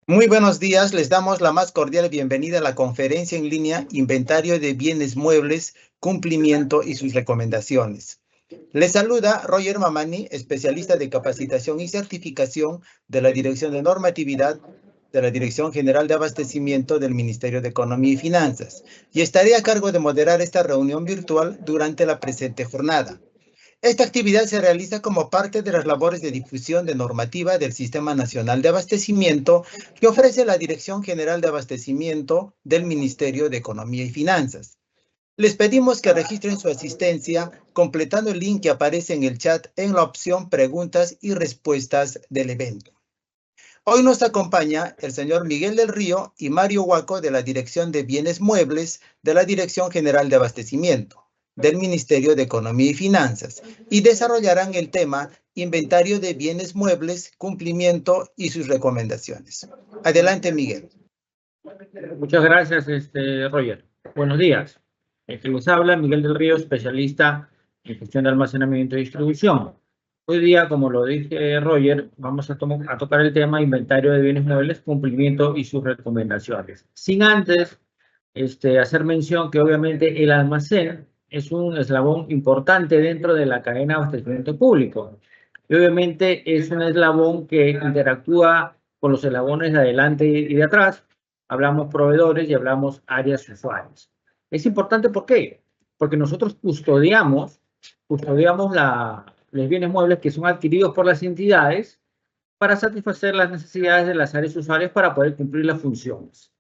Muy buenos días, les damos la más cordial bienvenida a la conferencia en línea Inventario de Bienes Muebles, Cumplimiento y sus recomendaciones. Les saluda Roger Mamani, especialista de capacitación y certificación de la Dirección de Normatividad de la Dirección General de Abastecimiento del Ministerio de Economía y Finanzas, y estaré a cargo de moderar esta reunión virtual durante la presente jornada. Esta actividad se realiza como parte de las labores de difusión de normativa del Sistema Nacional de Abastecimiento que ofrece la Dirección General de Abastecimiento del Ministerio de Economía y Finanzas. Les pedimos que registren su asistencia completando el link que aparece en el chat en la opción Preguntas y Respuestas del evento. Hoy nos acompaña el señor Miguel del Río y Mario Huaco de la Dirección de Bienes Muebles de la Dirección General de Abastecimiento del Ministerio de Economía y Finanzas y desarrollarán el tema Inventario de Bienes Muebles, Cumplimiento y sus recomendaciones. Adelante, Miguel. Muchas gracias, Roger. Buenos días. Les habla Miguel del Río, especialista en gestión de almacenamiento y distribución. Hoy día, como lo dije Roger, vamos a tocar el tema inventario de bienes muebles, cumplimiento y sus recomendaciones. Sin antes hacer mención que obviamente el almacén es un eslabón importante dentro de la cadena de abastecimiento público. Y obviamente es un eslabón que interactúa con los eslabones de adelante y de atrás. Hablamos proveedores y hablamos áreas usuarias. Es importante, ¿por qué? Porque nosotros custodiamos los bienes muebles que son adquiridos por las entidades para satisfacer las necesidades de las áreas usuarias para poder cumplir las funciones.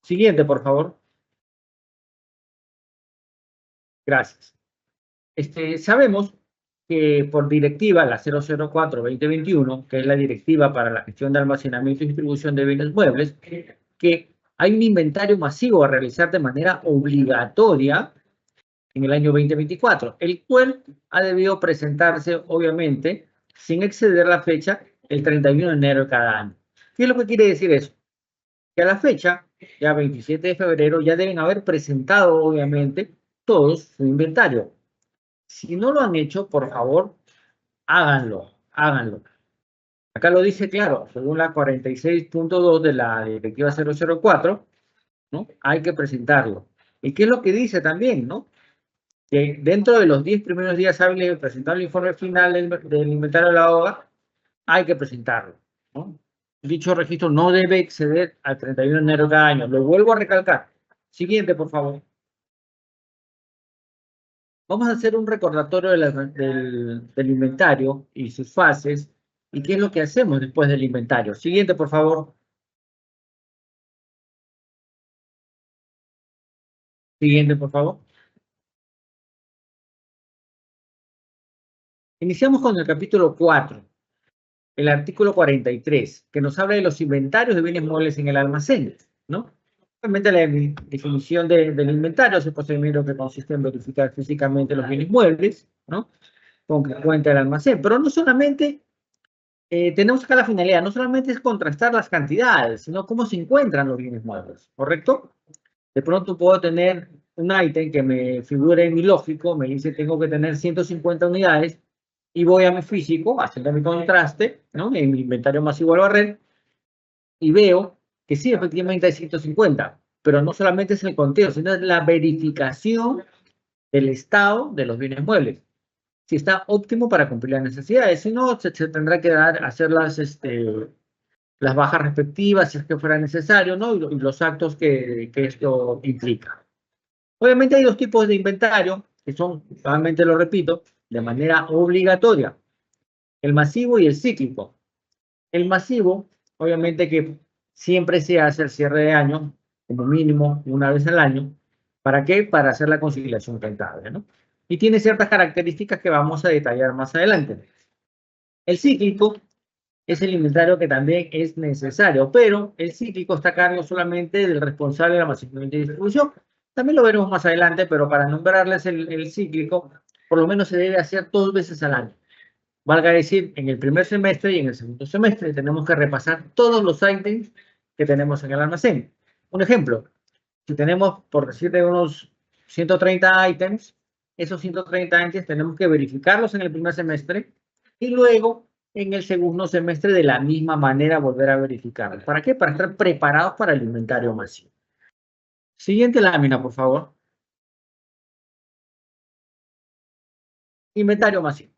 Siguiente, por favor. Gracias. Sabemos que por directiva, la 004-2021, que es la directiva para la gestión de almacenamiento y distribución de bienes muebles, que hay un inventario masivo a realizar de manera obligatoria en el año 2024, el cual ha debido presentarse, obviamente, sin exceder la fecha, el 31 de enero de cada año. ¿Qué es lo que quiere decir eso? Que a la fecha, ya 27 de febrero, ya deben haber presentado, obviamente, todos su inventario. Si no lo han hecho, por favor, háganlo. Acá lo dice claro, según la 46.2 de la Directiva 004, ¿no? Hay que presentarlo. ¿Y qué es lo que dice también, no? Que dentro de los 10 primeros días hábiles de presentar el informe final del inventario de la OGA, hay que presentarlo, ¿no? Dicho registro no debe exceder al 31 de enero de cada año. Lo vuelvo a recalcar. Siguiente, por favor. Vamos a hacer un recordatorio del inventario y sus fases y qué es lo que hacemos después del inventario. Siguiente, por favor. Siguiente, por favor. Iniciamos con el capítulo 4, el artículo 43, que nos habla de los inventarios de bienes muebles en el almacén, ¿no? Obviamente la definición del inventario es el procedimiento que consiste en verificar físicamente los bienes muebles, ¿no? Con que cuenta el almacén, pero no solamente tenemos acá la finalidad, no solamente es contrastar las cantidades, sino cómo se encuentran los bienes muebles, ¿correcto? De pronto puedo tener un ítem que me figure en mi lógico, me dice tengo que tener 150 unidades, y voy a mi físico, haciendo mi contraste, ¿no? En mi inventario masivo al barrer, y veo que sí, efectivamente hay 150, pero no solamente es el conteo, sino es la verificación del estado de los bienes muebles. Si está óptimo para cumplir las necesidades, si no, se tendrá que hacer las bajas respectivas, si es que fuera necesario, ¿no? Y los actos que esto implica. Obviamente hay dos tipos de inventario, que son, nuevamente lo repito, de manera obligatoria. El masivo y el cíclico. El masivo, obviamente que siempre se hace al cierre de año, como mínimo una vez al año. ¿Para qué? Para hacer la conciliación contable, ¿no? Y tiene ciertas características que vamos a detallar más adelante. El cíclico es el inventario que también es necesario, pero el cíclico está a cargo solamente del responsable de almacenamiento y distribución. También lo veremos más adelante, pero para nombrarles el cíclico, por lo menos se debe hacer 2 veces al año. Valga decir, en el primer semestre y en el segundo semestre tenemos que repasar todos los ítems que tenemos en el almacén. Un ejemplo, si tenemos, por decirte, unos 130 ítems, esos 130 ítems tenemos que verificarlos en el primer semestre y luego en el segundo semestre de la misma manera volver a verificarlo. ¿Para qué? Para estar preparados para el inventario masivo. Siguiente lámina, por favor. Inventario masivo.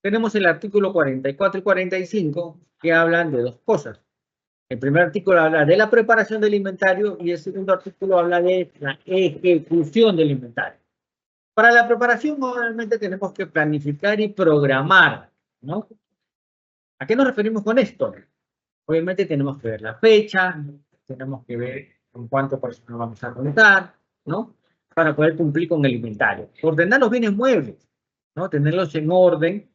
Tenemos el artículo 44 y 45 que hablan de dos cosas. El primer artículo habla de la preparación del inventario y el segundo artículo habla de la ejecución del inventario. Para la preparación, obviamente, tenemos que planificar y programar, ¿no? ¿A qué nos referimos con esto? Obviamente tenemos que ver la fecha, tenemos que ver con cuánto personal vamos a contar, ¿no? Para poder cumplir con el inventario. Ordenar los bienes muebles, ¿no? Tenerlos en orden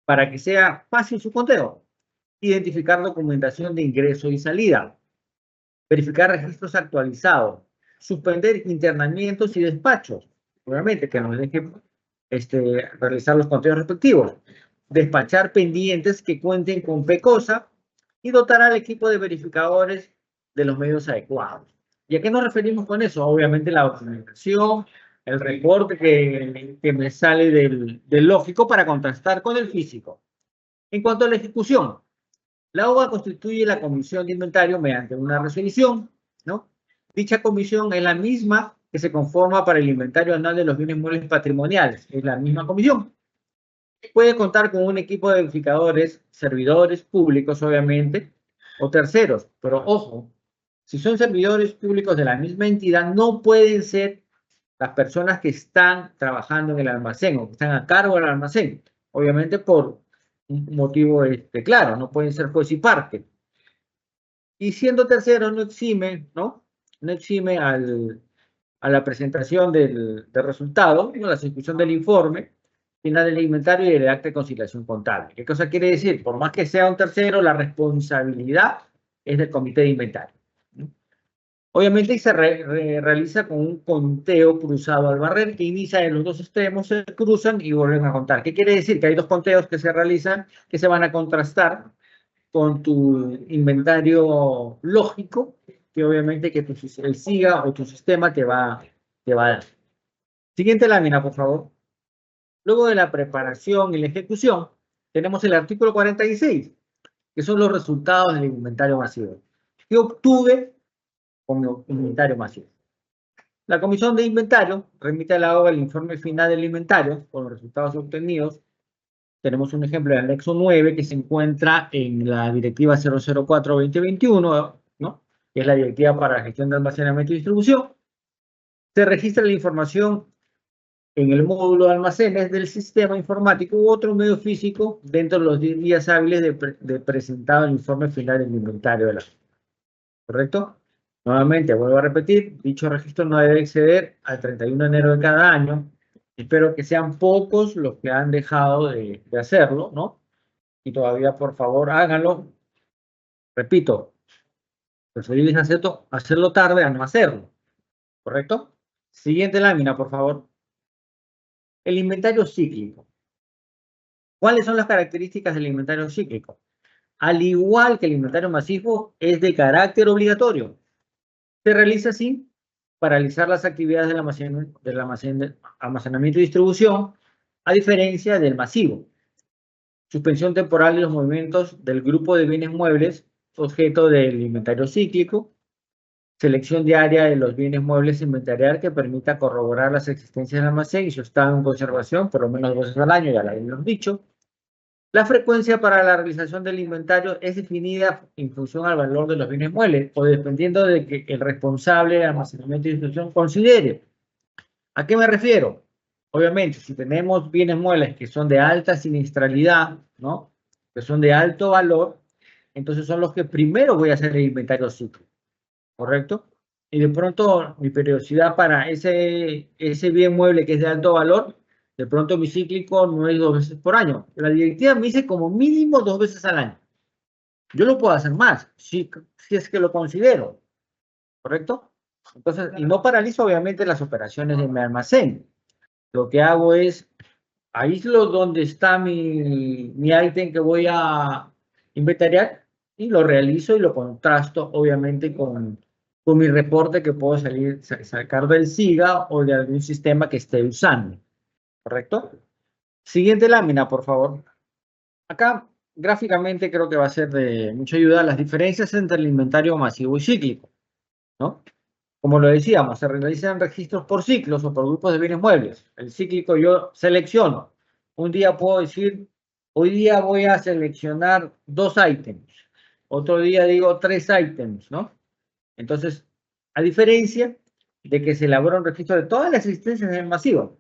para que sea fácil su conteo. Identificar documentación de ingreso y salida. Verificar registros actualizados. Suspender internamientos y despachos. Obviamente que nos deje realizar los conteos respectivos. Despachar pendientes que cuenten con PECOSA y dotar al equipo de verificadores de los medios adecuados. ¿Y a qué nos referimos con eso? Obviamente la documentación, el reporte que me sale del lógico para contrastar con el físico. En cuanto a la ejecución, la OVA constituye la comisión de inventario mediante una resolución, ¿no? Dicha comisión es la misma que se conforma para el inventario anual de los bienes muebles patrimoniales. Es la misma comisión. Puede contar con un equipo de verificadores, servidores públicos, obviamente, o terceros. Pero ojo, si son servidores públicos de la misma entidad, no pueden ser las personas que están trabajando en el almacén o que están a cargo del almacén. Obviamente por un motivo claro, no pueden ser juez y parte. Y siendo terceros no exime, ¿no? No exime a la presentación del resultado, ¿no? La ejecución del informe final del inventario y del acta de conciliación contable. ¿Qué cosa quiere decir? Por más que sea un tercero, la responsabilidad es del comité de inventario, ¿no? Obviamente se realiza con un conteo cruzado al barrer que inicia en los dos extremos, se cruzan y vuelven a contar. ¿Qué quiere decir? Que hay dos conteos que se realizan que se van a contrastar con tu inventario lógico, que obviamente que el SIGA o tu sistema te va a dar. Siguiente lámina, por favor. Luego de la preparación y la ejecución, tenemos el artículo 46, que son los resultados del inventario masivo. ¿Qué obtuve con el inventario masivo? La comisión de inventario remite a la OVA el informe final del inventario con los resultados obtenidos. Tenemos un ejemplo del anexo 9 que se encuentra en la directiva 004-2021, ¿no? Que es la directiva para la gestión de almacenamiento y distribución. Se registra la información en el módulo de almacenes del sistema informático u otro medio físico dentro de los 10 días hábiles de presentado el informe final del inventario de la zona. ¿Correcto? Nuevamente, vuelvo a repetir, dicho registro no debe exceder al 31 de enero de cada año. Espero que sean pocos los que han dejado de hacerlo, ¿no? Y todavía, por favor, háganlo. Repito, preferible hacerlo tarde a no hacerlo. ¿Correcto? Siguiente lámina, por favor. El inventario cíclico. ¿Cuáles son las características del inventario cíclico? Al igual que el inventario masivo, es de carácter obligatorio. Se realiza así para realizar las actividades del almacenamiento y distribución, a diferencia del masivo. Suspensión temporal de los movimientos del grupo de bienes muebles, objeto del inventario cíclico. Selección diaria de los bienes muebles a inventariar que permita corroborar las existencias del almacén y su estado en conservación por lo menos 2 veces al año, ya lo habíamos dicho. La frecuencia para la realización del inventario es definida en función al valor de los bienes muebles o dependiendo de que el responsable de almacenamiento y distribución considere. ¿A qué me refiero? Obviamente, si tenemos bienes muebles que son de alta siniestralidad, ¿no? Que son de alto valor, entonces son los que primero voy a hacer el inventario cíclico, ¿correcto? Y de pronto mi periodicidad para ese bien mueble que es de alto valor, de pronto mi cíclico no es 2 veces por año. La directiva me dice como mínimo 2 veces al año. Yo lo puedo hacer más, si es que lo considero, ¿correcto? Entonces, y no paralizo obviamente las operaciones de mi almacén. Lo que hago es aíslo donde está mi ítem que voy a inventariar y lo realizo y lo contrasto obviamente con mi reporte que puedo sacar del SIGA o de algún sistema que esté usando. ¿Correcto? Siguiente lámina, por favor. Acá gráficamente creo que va a ser de mucha ayuda las diferencias entre el inventario masivo y cíclico, ¿no? Como lo decíamos, se realizan registros por ciclos o por grupos de bienes muebles. El cíclico yo selecciono. Un día puedo decir, hoy día voy a seleccionar 2 ítems. Otro día digo 3 ítems, ¿no? Entonces, a diferencia de que se elabora un registro de todas las existencias en el masivo.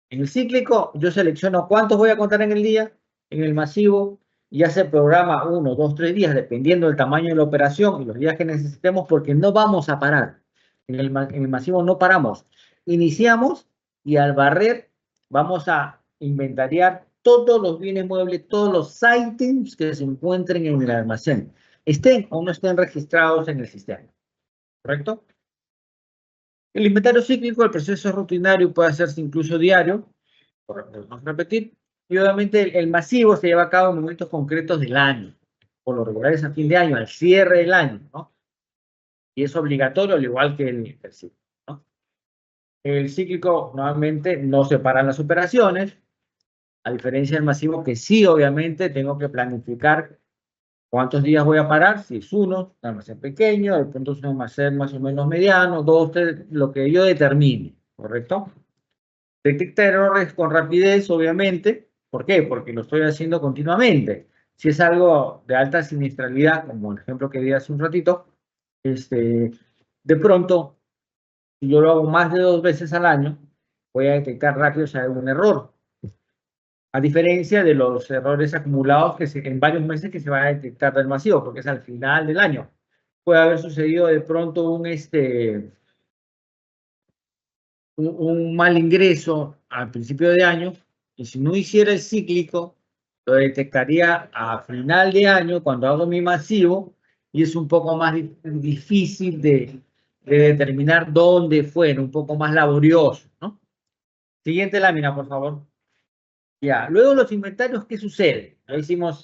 En el cíclico yo selecciono cuántos voy a contar en el día. En el masivo ya se programa 1, 2, 3 días, dependiendo del tamaño de la operación y los días que necesitemos, porque no vamos a parar. En el masivo no paramos. Iniciamos y al barrer vamos a inventariar todos los bienes muebles, todos los ítems que se encuentren en el almacén, estén o no estén registrados en el sistema. ¿Correcto? El inventario cíclico, el proceso es rutinario, puede hacerse incluso diario, vamos a repetir, y obviamente el masivo se lleva a cabo en momentos concretos del año, por lo regular es a fin de año, al cierre del año, ¿no? Y es obligatorio, al igual que el cíclico, ¿no? El cíclico normalmente no separa las operaciones, a diferencia del masivo que sí, obviamente, tengo que planificar cuántos días voy a parar, si es uno, un almacén pequeño, de pronto es un almacén más o menos mediano, 2, 3, lo que yo determine, ¿correcto? Detecta errores con rapidez, obviamente. ¿Por qué? Porque lo estoy haciendo continuamente. Si es algo de alta siniestralidad, como el ejemplo que di hace un ratito, de pronto, si yo lo hago más de 2 veces al año, voy a detectar rápido si hay algún error. A diferencia de los errores acumulados en varios meses que se van a detectar del masivo, porque es al final del año. Puede haber sucedido de pronto un mal ingreso al principio de año, y si no hiciera el cíclico, lo detectaría a final de año cuando hago mi masivo, y es un poco más difícil de determinar dónde fue, un poco más laborioso, ¿no? Siguiente lámina, por favor. Ya, luego los inventarios, ¿qué sucede? Ya estamos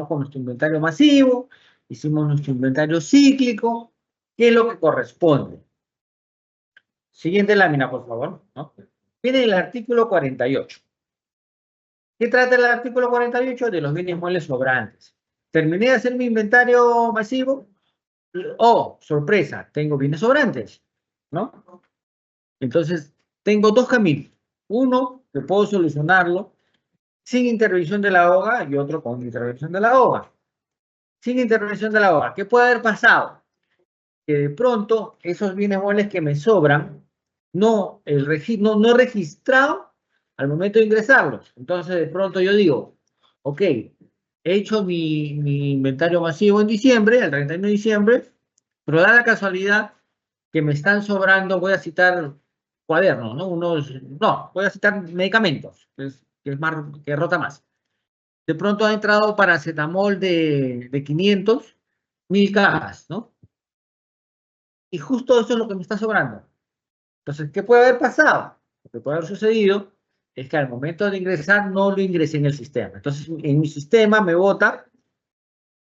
con nuestro inventario masivo, hicimos nuestro inventario cíclico, ¿qué es lo que corresponde? Siguiente lámina, por favor, ¿no? Viene el artículo 48. ¿Qué trata el artículo 48? De los bienes muebles sobrantes. Terminé de hacer mi inventario masivo. Oh, sorpresa, tengo bienes sobrantes, ¿no? Entonces, tengo 2 caminos. Uno, que puedo solucionarlo sin intervención de la OGA y otro con intervención de la OGA. Sin intervención de la OGA, ¿qué puede haber pasado? Que de pronto esos bienes muebles que me sobran no he registrado al momento de ingresarlos. Entonces, de pronto yo digo, ok, he hecho mi inventario masivo en diciembre, el 31 de diciembre, pero da la casualidad que me están sobrando, voy a citar cuadernos, ¿no? No, voy a citar medicamentos, que es más, que rota más. De pronto ha entrado paracetamol de 500, 1000 cajas, ¿no? Y justo eso es lo que me está sobrando. Entonces, ¿qué puede haber pasado? Lo que puede haber sucedido es que al momento de ingresar no lo ingresé en el sistema. Entonces, en mi sistema me bota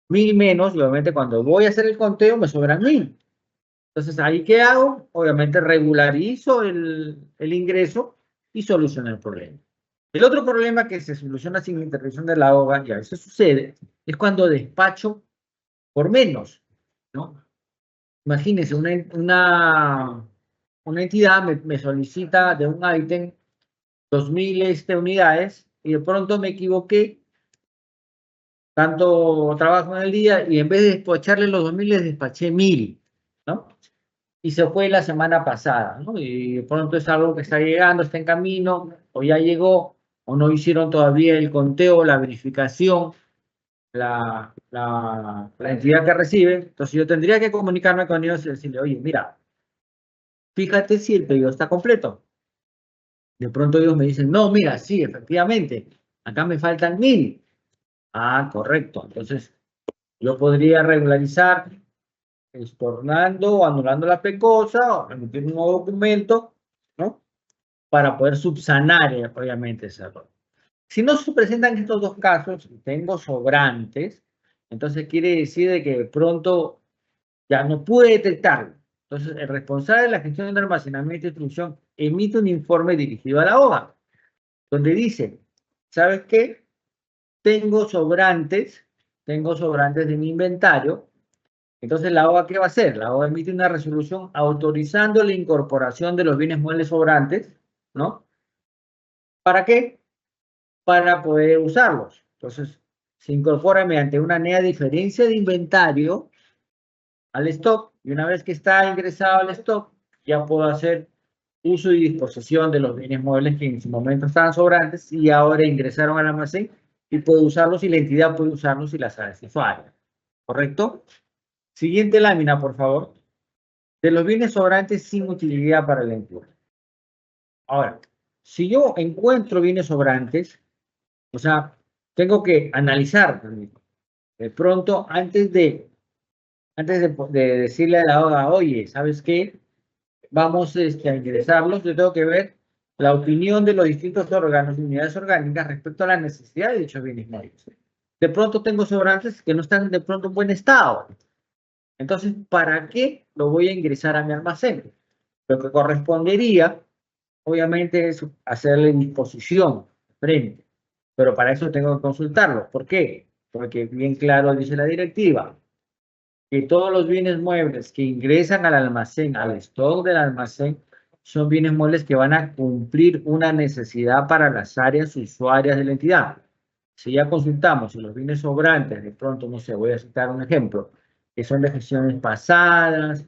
1000 menos y obviamente cuando voy a hacer el conteo me sobran 1000. Entonces, ¿ahí qué hago? Obviamente regularizo el ingreso y soluciono el problema. El otro problema que se soluciona sin intervención de la OGA, y a veces sucede, es cuando despacho por menos, ¿no? Imagínense, una entidad me solicita de un ítem 2000 unidades y de pronto me equivoqué, tanto trabajo en el día y en vez de despacharle los 2000 les despaché 1000, ¿no? Y se fue la semana pasada, ¿no? Y de pronto es algo que está llegando, está en camino, o ya llegó, o no hicieron todavía el conteo, la verificación, la entidad que recibe. Entonces yo tendría que comunicarme con ellos y decirle, oye, mira, fíjate si el pedido está completo. De pronto ellos me dicen, no, mira, sí, efectivamente, acá me faltan 1000. Ah, correcto. Entonces, yo podría regularizar, estornando o anulando la pecosa, o emitir un nuevo documento, ¿no? Para poder subsanar, obviamente, ese error. Si no se presentan estos 2 casos, y tengo sobrantes, entonces quiere decir de que de pronto ya no pude detectarlo. Entonces, el responsable de la gestión de almacenamiento y distribución emite un informe dirigido a la OGA, donde dice, ¿sabes qué? tengo sobrantes de mi inventario. Entonces, la OA, ¿qué va a hacer? La OA emite una resolución autorizando la incorporación de los bienes muebles sobrantes, ¿no? ¿Para qué? Para poder usarlos. Entonces, se incorpora mediante una NEA diferencia de inventario al stock, y una vez que está ingresado al stock, ya puedo hacer uso y disposición de los bienes muebles que en su momento estaban sobrantes y ahora ingresaron al almacén y puedo usarlos y la entidad puede usarlos y las áreas de usuario. ¿Correcto? Siguiente lámina, por favor. De los bienes sobrantes sin utilidad para la entidad. Ahora, si yo encuentro bienes sobrantes, o sea, tengo que analizar también. De pronto, antes de decirle a la OA, oye, ¿sabes qué? Vamos a ingresarlos, yo tengo que ver la opinión de los distintos órganos y unidades orgánicas respecto a la necesidad de dichos bienes muebles. De pronto tengo sobrantes que no están de pronto en buen estado. Entonces, ¿para qué lo voy a ingresar a mi almacén? Lo que correspondería, obviamente, es hacerle disposición frente. Pero para eso tengo que consultarlo. ¿Por qué? Porque bien claro dice la directiva, que todos los bienes muebles que ingresan al almacén, al stock del almacén, son bienes muebles que van a cumplir una necesidad para las áreas usuarias de la entidad. Si ya consultamos si los bienes sobrantes, de pronto, no sé, voy a citar un ejemplo, que son de gestiones pasadas,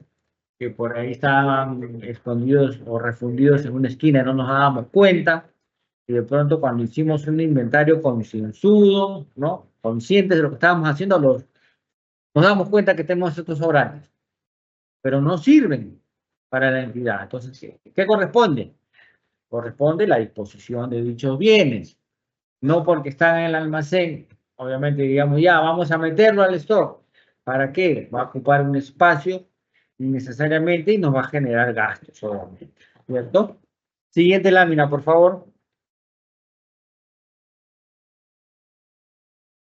que por ahí estaban escondidos o refundidos en una esquina y no nos dábamos cuenta, y de pronto cuando hicimos un inventario concienzudo, ¿no? Conscientes de lo que estábamos haciendo, nos damos cuenta que tenemos estos sobrantes, pero no sirven para la entidad. Entonces, ¿qué corresponde? Corresponde la disposición de dichos bienes, no porque están en el almacén. Obviamente, digamos, ya, vamos a meterlo al stock. ¿Para qué? Va a ocupar un espacio innecesariamente y nos va a generar gastos, obviamente. ¿Cierto? Siguiente lámina, por favor.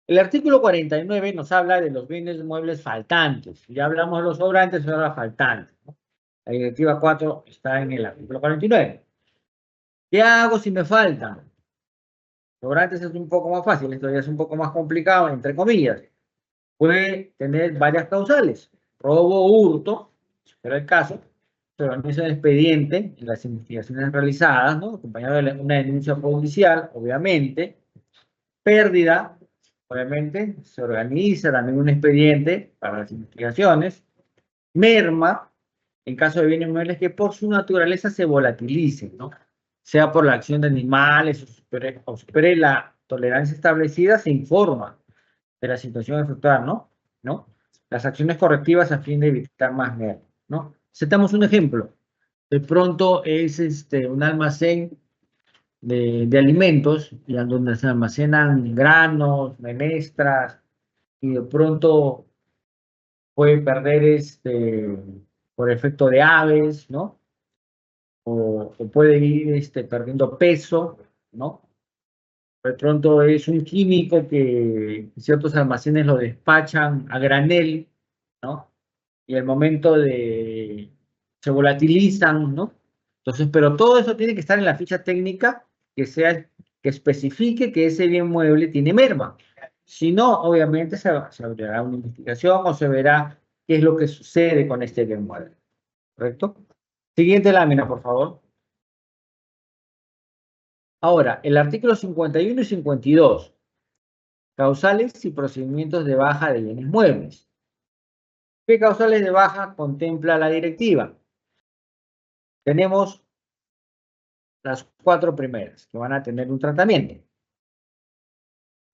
El artículo 49 nos habla de los bienes muebles faltantes. Ya hablamos de los sobrantes, ahora faltantes, ¿no? La directiva 4 está en el artículo 49. ¿Qué hago si me faltan? Sobrantes es un poco más fácil, esto ya es un poco más complicado, entre comillas. Puede tener varias causales. Robo o hurto, si fuera el caso, se organiza un expediente en las investigaciones realizadas, ¿no? Acompañado de una denuncia policial, obviamente. Pérdida, obviamente, se organiza también un expediente para las investigaciones. Merma, en caso de bienes muebles que por su naturaleza se volatilicen, ¿no? Sea por la acción de animales o supere la tolerancia establecida, se informa de la situación efectuada, ¿no? ¿No? Las acciones correctivas a fin de evitar más merma, ¿no? Citamos un ejemplo. De pronto es un almacén de alimentos, y donde se almacenan granos, menestras, y de pronto puede perder por efecto de aves, ¿no? O puede ir perdiendo peso, ¿no? De pronto es un químico que ciertos almacenes lo despachan a granel, ¿no? Y al momento de se volatilizan, ¿no? Entonces, pero todo eso tiene que estar en la ficha técnica que especifique que ese bien mueble tiene merma. Si no, obviamente se abrirá una investigación o se verá qué es lo que sucede con este bien mueble. ¿Correcto? Siguiente lámina, por favor. Ahora, el artículo 51 y 52. Causales y procedimientos de baja de bienes muebles. ¿Qué causales de baja contempla la directiva? Tenemos las 4 primeras, que van a tener un tratamiento.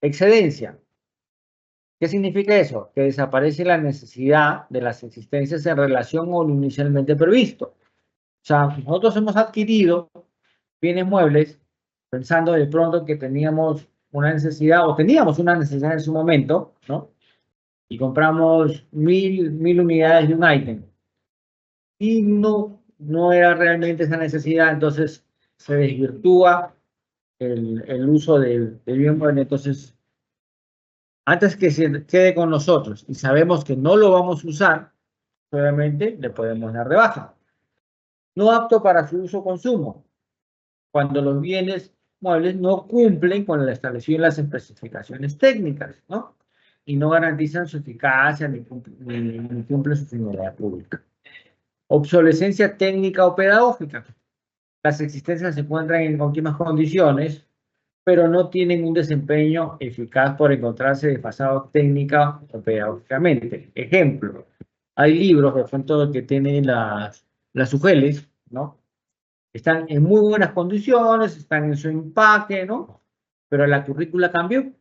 Excedencia. ¿Qué significa eso? Que desaparece la necesidad de las existencias en relación con lo inicialmente previsto. O sea, nosotros hemos adquirido bienes muebles pensando de pronto que teníamos una necesidad, o teníamos una necesidad en su momento, ¿no? Y compramos 1000 unidades de un ítem. Y no era realmente esa necesidad, entonces se desvirtúa el uso del bien mueble. Entonces, antes que se quede con nosotros y sabemos que no lo vamos a usar, obviamente le podemos dar de baja. No apto para su uso o consumo. Cuando los bienes muebles no cumplen con lo establecido en las especificaciones técnicas, ¿no? Y no garantizan su eficacia ni cumplen su finalidad pública. Obsolescencia técnica o pedagógica. Las existencias se encuentran en óptimas condiciones, pero no tienen un desempeño eficaz por encontrarse desfasados técnica o pedagógicamente. Ejemplo, hay libros, de pronto, que tienen las UGELs, ¿no? Están en muy buenas condiciones, están en su empaque, ¿no? Pero la currícula cambió.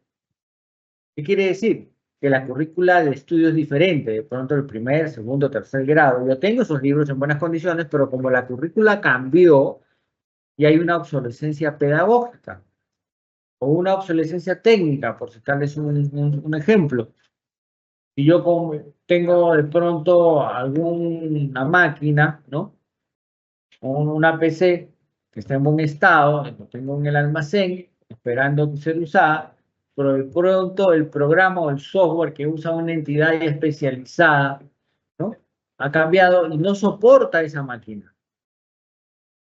¿Qué quiere decir? Que la currícula de estudio es diferente, de pronto el primer, segundo, tercer grado. Yo tengo esos libros en buenas condiciones, pero como la currícula cambió y hay una obsolescencia pedagógica o una obsolescencia técnica, por citarles un ejemplo. Si yo tengo de pronto alguna máquina, ¿no? Una PC que está en buen estado, lo tengo en el almacén, esperando ser usada, pero de pronto el programa o el software que usa una entidad especializada, ¿no? Ha cambiado y no soporta esa máquina.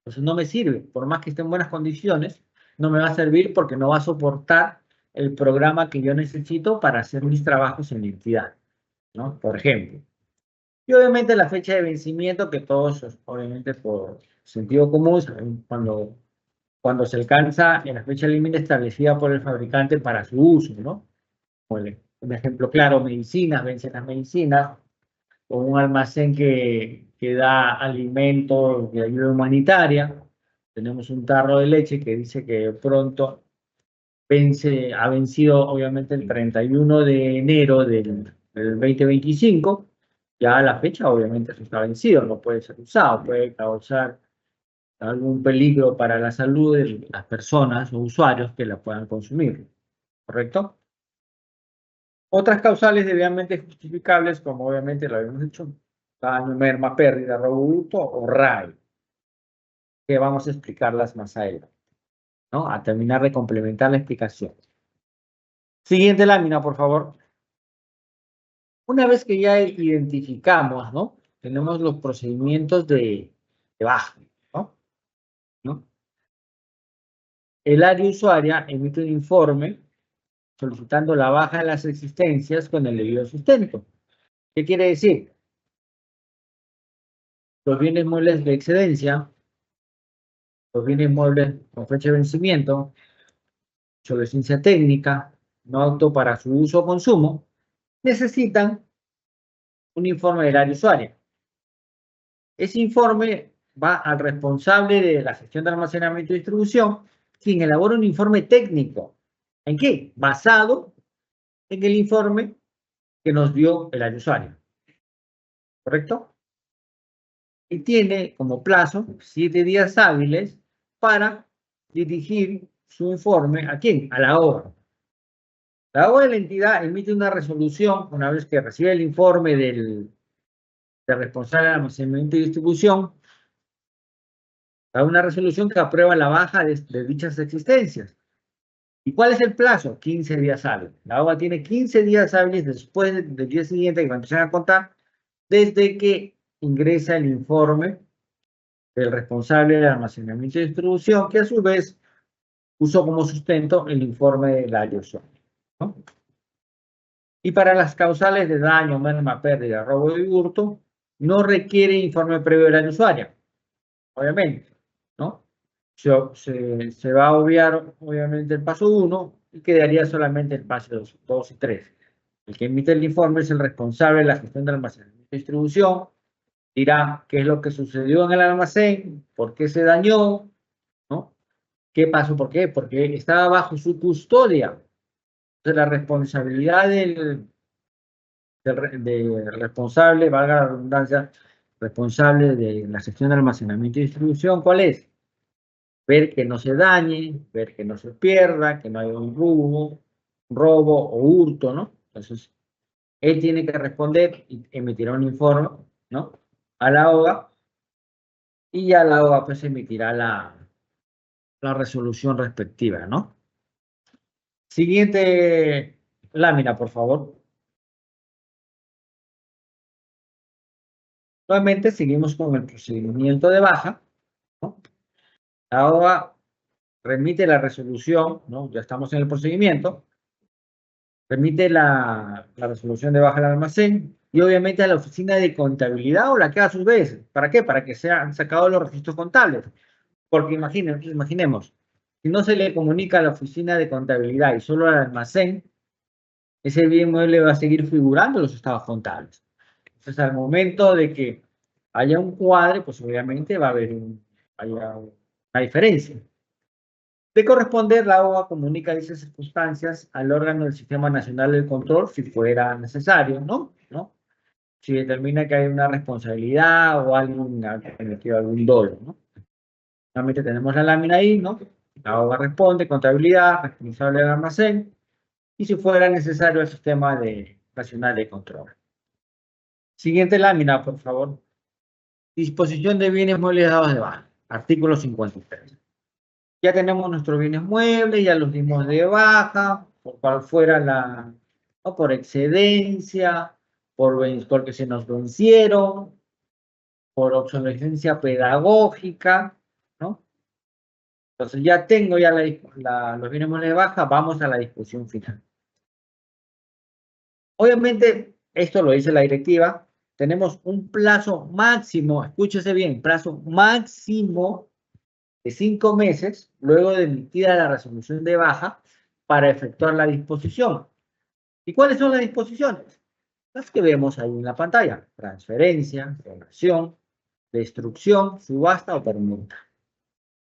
Entonces no me sirve, por más que esté en buenas condiciones, no me va a servir porque no va a soportar el programa que yo necesito para hacer mis trabajos en la entidad, ¿no? Por ejemplo. Y obviamente la fecha de vencimiento, que todos, obviamente por sentido común, saben cuando se alcanza en la fecha límite establecida por el fabricante para su uso, ¿no? Un ejemplo claro, medicinas, vencen las medicinas, o un almacén que da alimentos de ayuda humanitaria. Tenemos un tarro de leche que dice que pronto ha vencido obviamente el 31 de enero del 2025. Ya la fecha obviamente eso está vencido, no puede ser usado, puede causar algún peligro para la salud de las personas o usuarios que la puedan consumir, ¿correcto? Otras causales debidamente justificables, como obviamente lo habíamos dicho, daño, merma, pérdida, robo bruto o RAE, que vamos a explicarlas más adelante, ¿no? A terminar de complementar la explicación. Siguiente lámina, por favor. Una vez que ya identificamos, ¿no? Tenemos los procedimientos de baja, ¿no? ¿No? El área usuaria emite un informe solicitando la baja de las existencias con el debido sustento. ¿Qué quiere decir? Los bienes muebles de excedencia, los bienes muebles con fecha de vencimiento, obsolescencia técnica, no apto para su uso o consumo, necesitan un informe del área usuaria. Ese informe va al responsable de la gestión de almacenamiento y distribución, quien elabora un informe técnico. ¿En qué? Basado en el informe que nos dio el área usuaria. ¿Correcto? Y tiene como plazo 7 días hábiles para dirigir su informe ¿a quién? A la OGA. La OGA de la entidad emite una resolución una vez que recibe el informe del responsable de almacenamiento y distribución, da una resolución que aprueba la baja de dichas existencias. ¿Y cuál es el plazo? 15 días hábiles. La OGA tiene 15 días hábiles después del día siguiente que va a empezar a contar desde que ingresa el informe del responsable de almacenamiento y distribución, que a su vez usó como sustento el informe del área usuaria, ¿no? Y para las causales de daño, merma, pérdida, robo y hurto, no requiere informe previo del área usuaria, obviamente, ¿no? Se va a obviar, obviamente, el paso 1 y quedaría solamente el paso 2 y 3. El que emite el informe es el responsable de la gestión del almacenamiento y distribución, dirá qué es lo que sucedió en el almacén, por qué se dañó, ¿no? ¿Qué pasó? ¿Por qué? Porque estaba bajo su custodia. Entonces, la responsabilidad del responsable, valga la redundancia, responsable de la gestión de almacenamiento y distribución, ¿cuál es? Ver que no se dañe, ver que no se pierda, que no haya un robo o hurto, ¿no? Entonces, él tiene que responder y emitirá un informe, ¿no? A la OGA, y ya la OGA pues emitirá la resolución respectiva, ¿no? Siguiente lámina, por favor. Nuevamente seguimos con el procedimiento de baja, ¿no? La OGA remite la resolución, ¿no? Ya estamos en el procedimiento, remite la resolución de baja del almacén y obviamente a la oficina de contabilidad o la que a su vez. ¿Para qué? Para que sean sacados los registros contables. Porque imaginemos, si no se le comunica a la oficina de contabilidad y solo al almacén, ese bien mueble va a seguir figurando en los estados contables. Entonces, al momento de que haya un cuadre, pues obviamente va a haber una diferencia. De corresponder, la OA comunica esas circunstancias al órgano del Sistema Nacional del Control si fuera necesario, ¿no? Si determina que hay una responsabilidad o alguien ha cometido algún dolo, ¿no? Normalmente tenemos la lámina ahí, ¿no? La OA responde, contabilidad, responsable del almacén, y si fuera necesario el Sistema Nacional de Control. Siguiente lámina, por favor. Disposición de bienes muebles dados de baja. Artículo 53. Ya tenemos nuestros bienes muebles, ya los dimos de baja, por cual fuera ¿no? Por excedencia, porque se nos vencieron, por obsolescencia pedagógica, ¿no? Entonces ya tengo los bienes muebles de baja, vamos a la disposición final. Obviamente, esto lo dice la directiva, tenemos un plazo máximo, escúchese bien, plazo máximo de 5 meses, luego de emitida la resolución de baja, para efectuar la disposición. ¿Y cuáles son las disposiciones? Las que vemos ahí en la pantalla. Transferencia, donación, destrucción, subasta o permuta.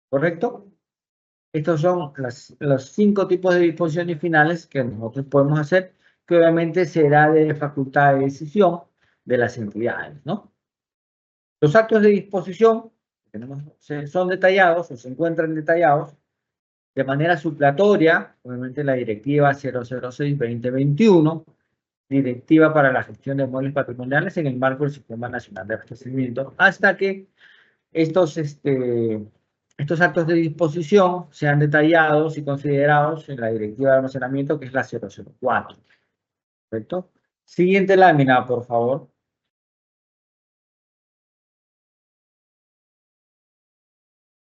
¿Correcto? Estos son los 5 tipos de disposiciones finales que nosotros podemos hacer, que obviamente será de facultad de decisión de las entidades, ¿no? Los actos de disposición son detallados o se encuentran detallados de manera supletoria, obviamente la directiva 006-2021, directiva para la gestión de muebles patrimoniales en el marco del Sistema Nacional de Abastecimiento, hasta que estos actos de disposición sean detallados y considerados en la directiva de almacenamiento, que es la 004. ¿Correcto? Siguiente lámina, por favor.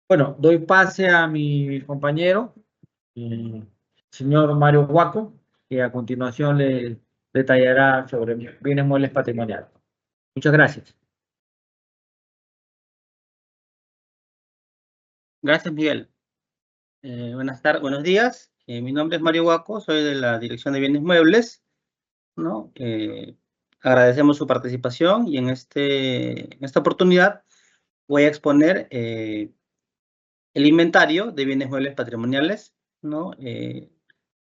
Bueno, doy pase a mi compañero, señor Mario Huaco, que a continuación le detallará sobre bienes muebles patrimoniales. Muchas gracias. Gracias, Miguel. Buenos días. Mi nombre es Mario Huaco, soy de la Dirección de Bienes Muebles, ¿no? Agradecemos su participación y en esta oportunidad voy a exponer el inventario de bienes muebles patrimoniales, ¿no?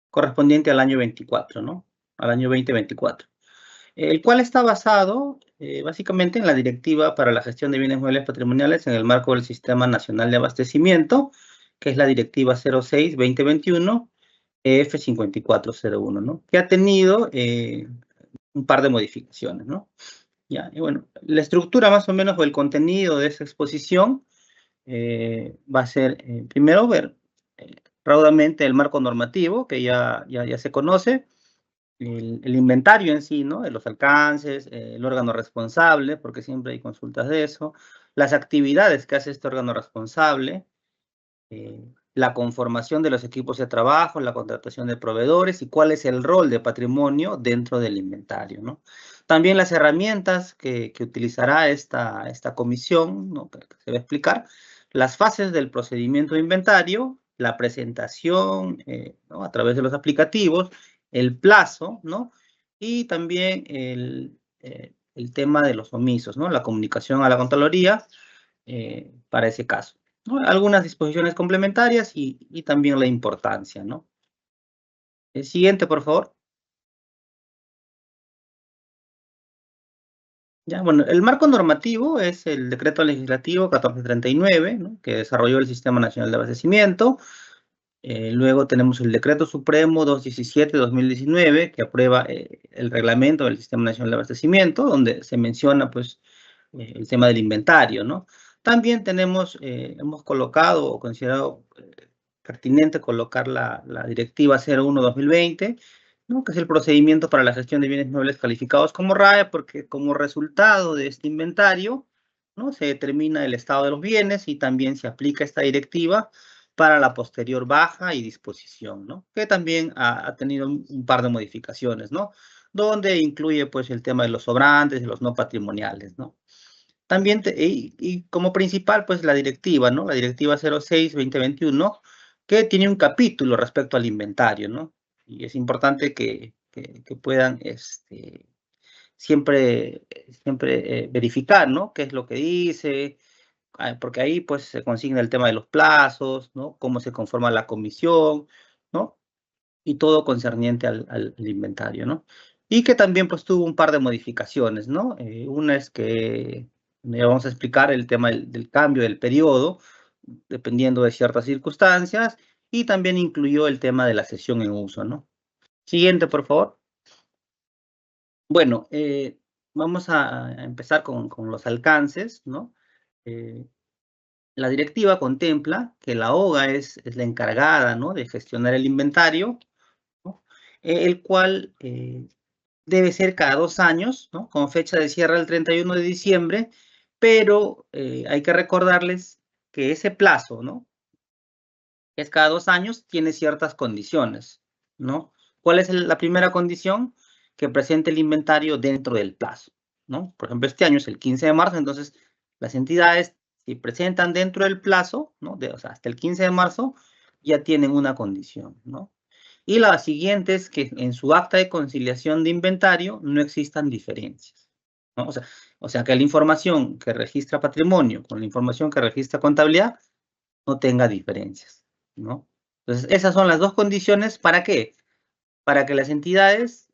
Correspondiente al año 24, ¿no? Al año 2024. El cual está basado básicamente en la Directiva para la Gestión de Bienes Muebles Patrimoniales en el marco del Sistema Nacional de Abastecimiento, que es la Directiva 06-2021, F5401, ¿no? Que ha tenido un par de modificaciones, ¿no? Ya, y bueno, la estructura más o menos o el contenido de esa exposición va a ser, primero, ver raudamente el marco normativo, que ya se conoce, el inventario en sí, ¿no? De los alcances, el órgano responsable, porque siempre hay consultas de eso, las actividades que hace este órgano responsable, la conformación de los equipos de trabajo, la contratación de proveedores y cuál es el rol de patrimonio dentro del inventario, ¿no? También las herramientas que utilizará esta comisión, ¿no? Que se va a explicar, las fases del procedimiento de inventario, la presentación, ¿no? A través de los aplicativos, el plazo, ¿no? Y también el tema de los omisos, ¿no? La comunicación a la Contraloría para ese caso, ¿no? Algunas disposiciones complementarias y también la importancia, ¿no? El siguiente, por favor. Ya, bueno, el marco normativo es el Decreto Legislativo 1439, ¿no? Que desarrolló el Sistema Nacional de Abastecimiento. Luego tenemos el Decreto Supremo 217-2019, que aprueba el reglamento del Sistema Nacional de Abastecimiento, donde se menciona, pues, el tema del inventario, ¿no? También hemos colocado o considerado pertinente colocar la Directiva 01-2020, ¿no? Que es el procedimiento para la gestión de bienes muebles calificados como RAE, porque como resultado de este inventario, ¿no? Se determina el estado de los bienes y también se aplica esta directiva para la posterior baja y disposición, ¿no? Que también ha tenido un par de modificaciones, ¿no? Donde incluye, pues, el tema de los sobrantes y los no patrimoniales, ¿no? También, y como principal, pues, la directiva, ¿no? La directiva 06-2021, que tiene un capítulo respecto al inventario, ¿no? Y es importante que puedan, siempre verificar, ¿no? Qué es lo que dice, porque ahí, pues, se consigna el tema de los plazos, ¿no? Cómo se conforma la comisión, ¿no? Y todo concerniente al inventario, ¿no? Y que también, pues, tuvo un par de modificaciones, ¿no? Una es que ya vamos a explicar el tema del cambio del periodo, dependiendo de ciertas circunstancias, y también incluyó el tema de la cesión en uso, ¿no? Siguiente, por favor. Bueno, vamos a empezar con los alcances, ¿no? La directiva contempla que la OGA es la encargada, ¿no?, de gestionar el inventario, ¿no?, el cual debe ser cada 2 años, ¿no?, con fecha de cierre el 31 de diciembre, pero hay que recordarles que ese plazo, ¿no?, que es cada 2 años, tiene ciertas condiciones, ¿no? ¿Cuál es la primera condición? Que presente el inventario dentro del plazo, ¿no? Por ejemplo, este año es el 15 de marzo, entonces las entidades, si presentan dentro del plazo, ¿no?, o sea, hasta el 15 de marzo, ya tienen una condición, ¿no? Y la siguiente es que en su acta de conciliación de inventario no existan diferencias, ¿no? O sea, que la información que registra patrimonio con la información que registra contabilidad no tenga diferencias, ¿no? Entonces, esas son las dos condiciones, ¿para qué? Para que las entidades,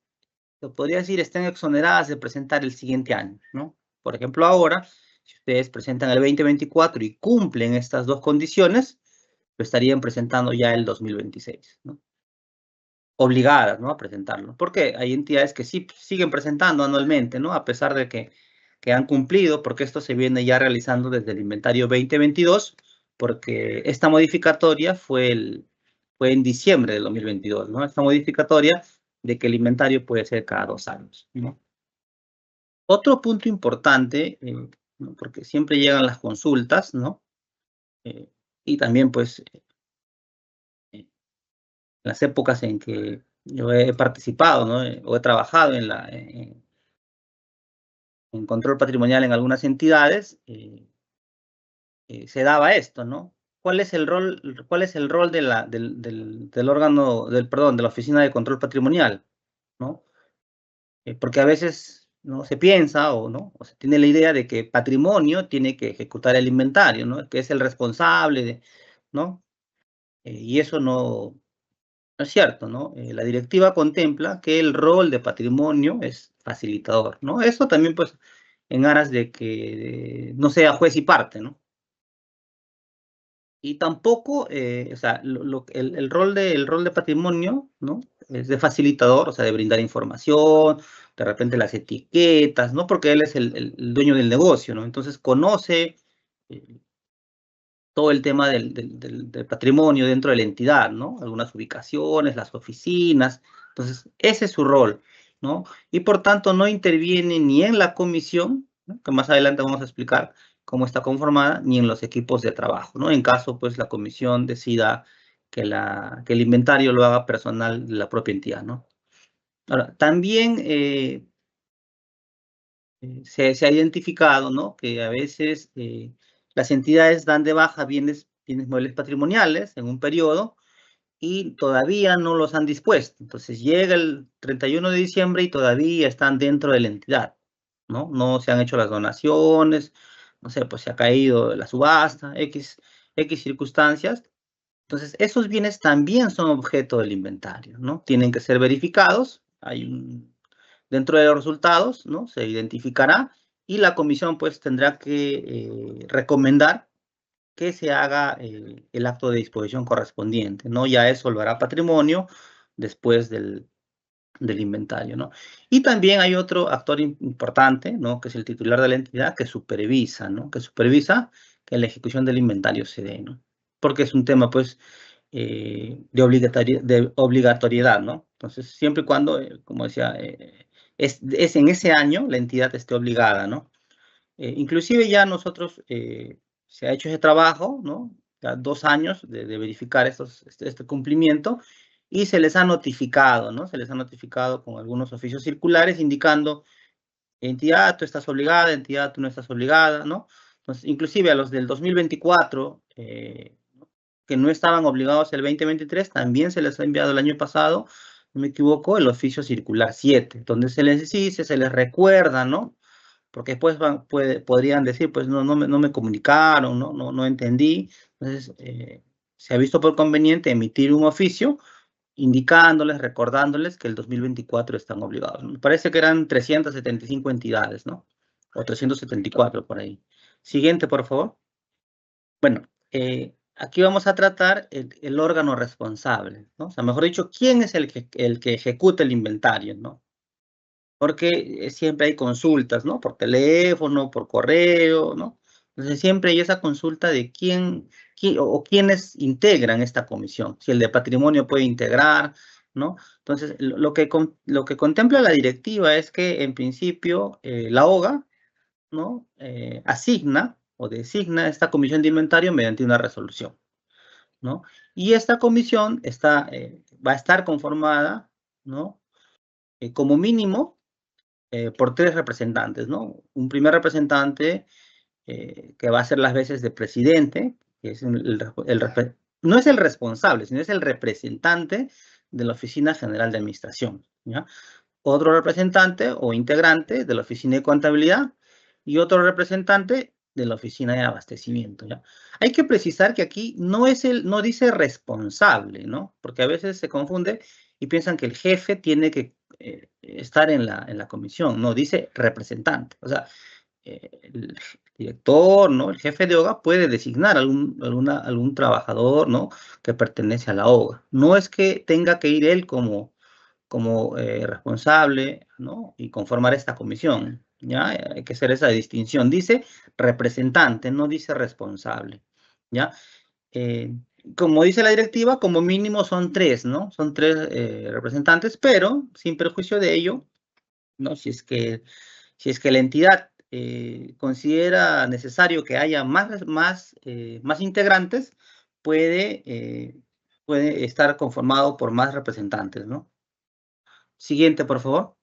se podría decir, estén exoneradas de presentar el siguiente año, ¿no? Por ejemplo, ahora, si ustedes presentan el 2024 y cumplen estas dos condiciones, lo estarían presentando ya el 2026, ¿no? Obligadas, ¿no?, a presentarlo. Porque hay entidades que sí siguen presentando anualmente, ¿no?, a pesar de que han cumplido, porque esto se viene ya realizando desde el inventario 2022, porque esta modificatoria fue en diciembre del 2022, ¿no? Esta modificatoria de que el inventario puede ser cada 2 años, ¿no? Otro punto importante, ¿no?, porque siempre llegan las consultas, ¿no? Y también, pues, en las épocas en que yo he participado, ¿no?, o he trabajado en control patrimonial en algunas entidades, se daba esto, ¿no? ¿Cuál es el rol del órgano, de la Oficina de Control Patrimonial, ¿no? Porque a veces, ¿no?, se piensa ¿no?, o se tiene la idea de que patrimonio tiene que ejecutar el inventario, ¿no?, que es el responsable ¿no? Y eso no es cierto, ¿no? La directiva contempla que el rol de patrimonio es facilitador, ¿no? Eso también, pues, en aras de que no sea juez y parte, ¿no? Y tampoco, o sea, el rol de patrimonio, ¿no?, es de facilitador, o sea, de brindar información, de repente las etiquetas, ¿no?, porque él es el dueño del negocio, ¿no? Entonces conoce todo el tema del patrimonio dentro de la entidad, ¿no? Algunas ubicaciones, las oficinas. Entonces, ese es su rol, ¿no? Y por tanto, no interviene ni en la comisión, ¿no?, que más adelante vamos a explicar cómo está conformada, ni en los equipos de trabajo, ¿no? En caso, pues, la comisión decida que el inventario lo haga personal de la propia entidad, ¿no? Ahora, también se ha identificado, ¿no?, que a veces las entidades dan de baja bienes muebles patrimoniales en un periodo y todavía no los han dispuesto. Entonces llega el 31 de diciembre y todavía están dentro de la entidad, ¿no? No se han hecho las donaciones, no sé, pues se ha caído la subasta, X circunstancias. Entonces, esos bienes también son objeto del inventario, ¿no? Tienen que ser verificados. Dentro de los resultados, ¿no?, se identificará y la comisión, pues, tendrá que recomendar que se haga el acto de disposición correspondiente, ¿no? Ya eso lo hará patrimonio después del inventario, ¿no? Y también hay otro actor importante, ¿no?, que es el titular de la entidad, que supervisa, ¿no?, que la ejecución del inventario se dé, ¿no? Porque es un tema, pues, de obligatoriedad, ¿no? Entonces, siempre y cuando, como decía, es en ese año la entidad esté obligada, ¿no? Inclusive ya nosotros, se ha hecho ese trabajo, ¿no?, ya 2 años de verificar este cumplimiento, y se les ha notificado, ¿no? Se les ha notificado con algunos oficios circulares indicando, entidad, tú estás obligada, entidad, tú no estás obligada, ¿no? Entonces, inclusive a los del 2024, que no estaban obligados el 2023, también se les ha enviado el año pasado, no me equivoco, el oficio circular 7, donde se les dice, se les recuerda, ¿no? Porque después podrían decir, pues no me comunicaron, no entendí. Entonces, se ha visto por conveniente emitir un oficio indicándoles, recordándoles que el 2024 están obligados. Me parece que eran 375 entidades, ¿no? O 374 por ahí. Siguiente, por favor. Bueno, aquí vamos a tratar el órgano responsable, ¿no? O sea, mejor dicho, ¿quién es el que ejecuta el inventario, ¿no? Porque siempre hay consultas, ¿no? Por teléfono, por correo, ¿no? Entonces siempre hay esa consulta de quién o quiénes integran esta comisión, si el de patrimonio puede integrar, ¿no? Entonces, lo que contempla la directiva es que en principio la OGA, ¿no? Asigna o designa esta comisión de inventario mediante una resolución, ¿no? Y esta comisión va a estar conformada, ¿no? Como mínimo por 3 representantes, ¿no? Un primer representante que va a ser las veces de presidente, que es no es el responsable, sino es el representante de la Oficina General de Administración, ¿ya? Otro representante o integrante de la Oficina de Contabilidad y otro representante de la Oficina de Abastecimiento, ¿ya? Hay que precisar que aquí no dice responsable, ¿no? Porque a veces se confunde y piensan que el jefe tiene que estar en la comisión, no, dice representante. O sea, el director, ¿no? El jefe de OGA puede designar algún trabajador, ¿no? Que pertenece a la OGA. No es que tenga que ir él como responsable, ¿no? Y conformar esta comisión, ¿ya? Hay que hacer esa distinción. Dice representante, no dice responsable, ¿ya? Como dice la directiva, como mínimo son 3, ¿no? Son 3 representantes, pero sin perjuicio de ello, ¿no? Si es que la entidad considera necesario que haya más integrantes, puede estar conformado por más representantes, ¿no? Siguiente, por favor.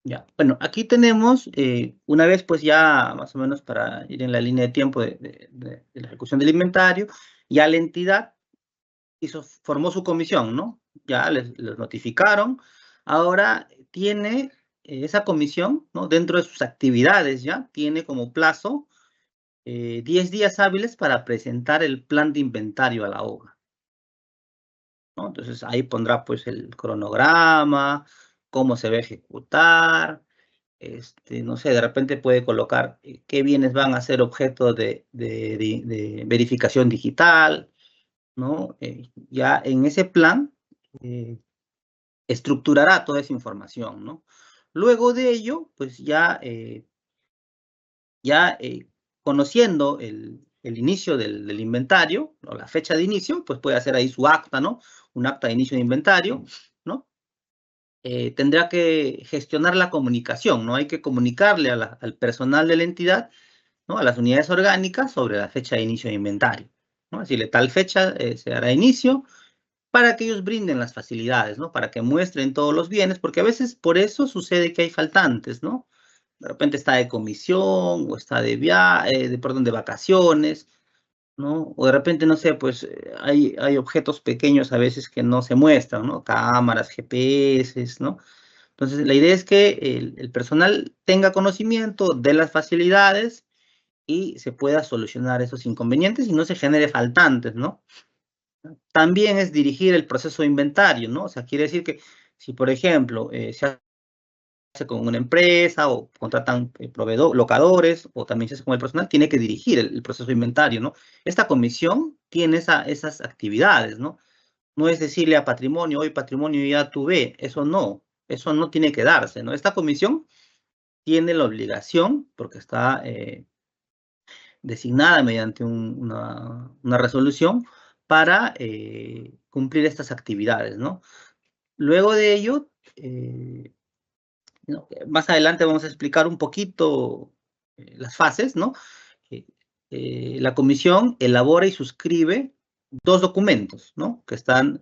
Ya, bueno, aquí tenemos, una vez pues ya más o menos para ir en la línea de tiempo de la ejecución del inventario, ya la entidad formó su comisión, ¿no? Ya les notificaron. Ahora tiene esa comisión, ¿no? Dentro de sus actividades ya, tiene como plazo 10 días hábiles para presentar el plan de inventario a la OGA, ¿no? Entonces ahí pondrá pues el cronograma, cómo se va a ejecutar, no sé, de repente puede colocar qué bienes van a ser objeto de verificación digital, ¿no? Ya en ese plan estructurará toda esa información, ¿no? Luego de ello, pues ya conociendo el inicio del inventario, o la fecha de inicio, pues puede hacer ahí su acta, ¿no? Un acta de inicio de inventario, ¿no? Tendrá que gestionar la comunicación, ¿no? Hay que comunicarle al personal de la entidad, ¿no? A las unidades orgánicas sobre la fecha de inicio de inventario, ¿no? Decirle, tal fecha se hará inicio para que ellos brinden las facilidades, ¿no? Para que muestren todos los bienes, porque a veces por eso sucede que hay faltantes, ¿no? De repente está de comisión o está de vacaciones, ¿no? O de repente, no sé, pues hay objetos pequeños a veces que no se muestran, ¿no? Cámaras, GPS, ¿no? Entonces, la idea es que el personal tenga conocimiento de las facilidades y se pueda solucionar esos inconvenientes y no se genere faltantes, ¿no? También es dirigir el proceso de inventario, ¿no? O sea, quiere decir que si, por ejemplo, se hace con una empresa o contratan locadores o también se hace con el personal, tiene que dirigir el proceso de inventario, ¿no? Esta comisión tiene esas actividades, ¿no? No es decirle a patrimonio, hoy patrimonio ya tuve, eso no tiene que darse, ¿no? Esta comisión tiene la obligación, porque está designada mediante una resolución, para cumplir estas actividades, ¿no? Luego de ello, ¿no? Más adelante vamos a explicar un poquito las fases, ¿no? la comisión elabora y suscribe 2 documentos, ¿no? Que están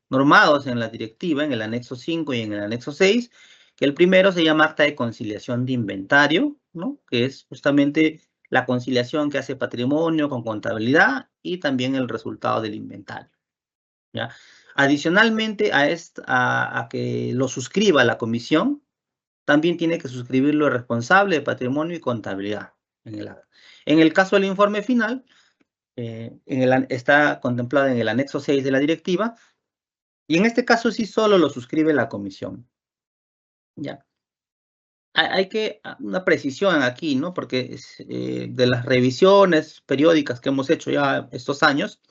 normados en la directiva, en el anexo 5 y en el anexo 6, que el primero se llama acta de conciliación de inventario, ¿no? Que es justamente la conciliación que hace patrimonio con contabilidad y también el resultado del inventario, ¿ya? Adicionalmente a que lo suscriba la comisión, también tiene que suscribirlo el responsable de patrimonio y contabilidad en el acta. En el caso del informe final, está contemplado en el anexo 6 de la directiva, y en este caso sí solo lo suscribe la comisión, ¿ya? Hay una precisión aquí, ¿no? Porque de las revisiones periódicas que hemos hecho ya estos años,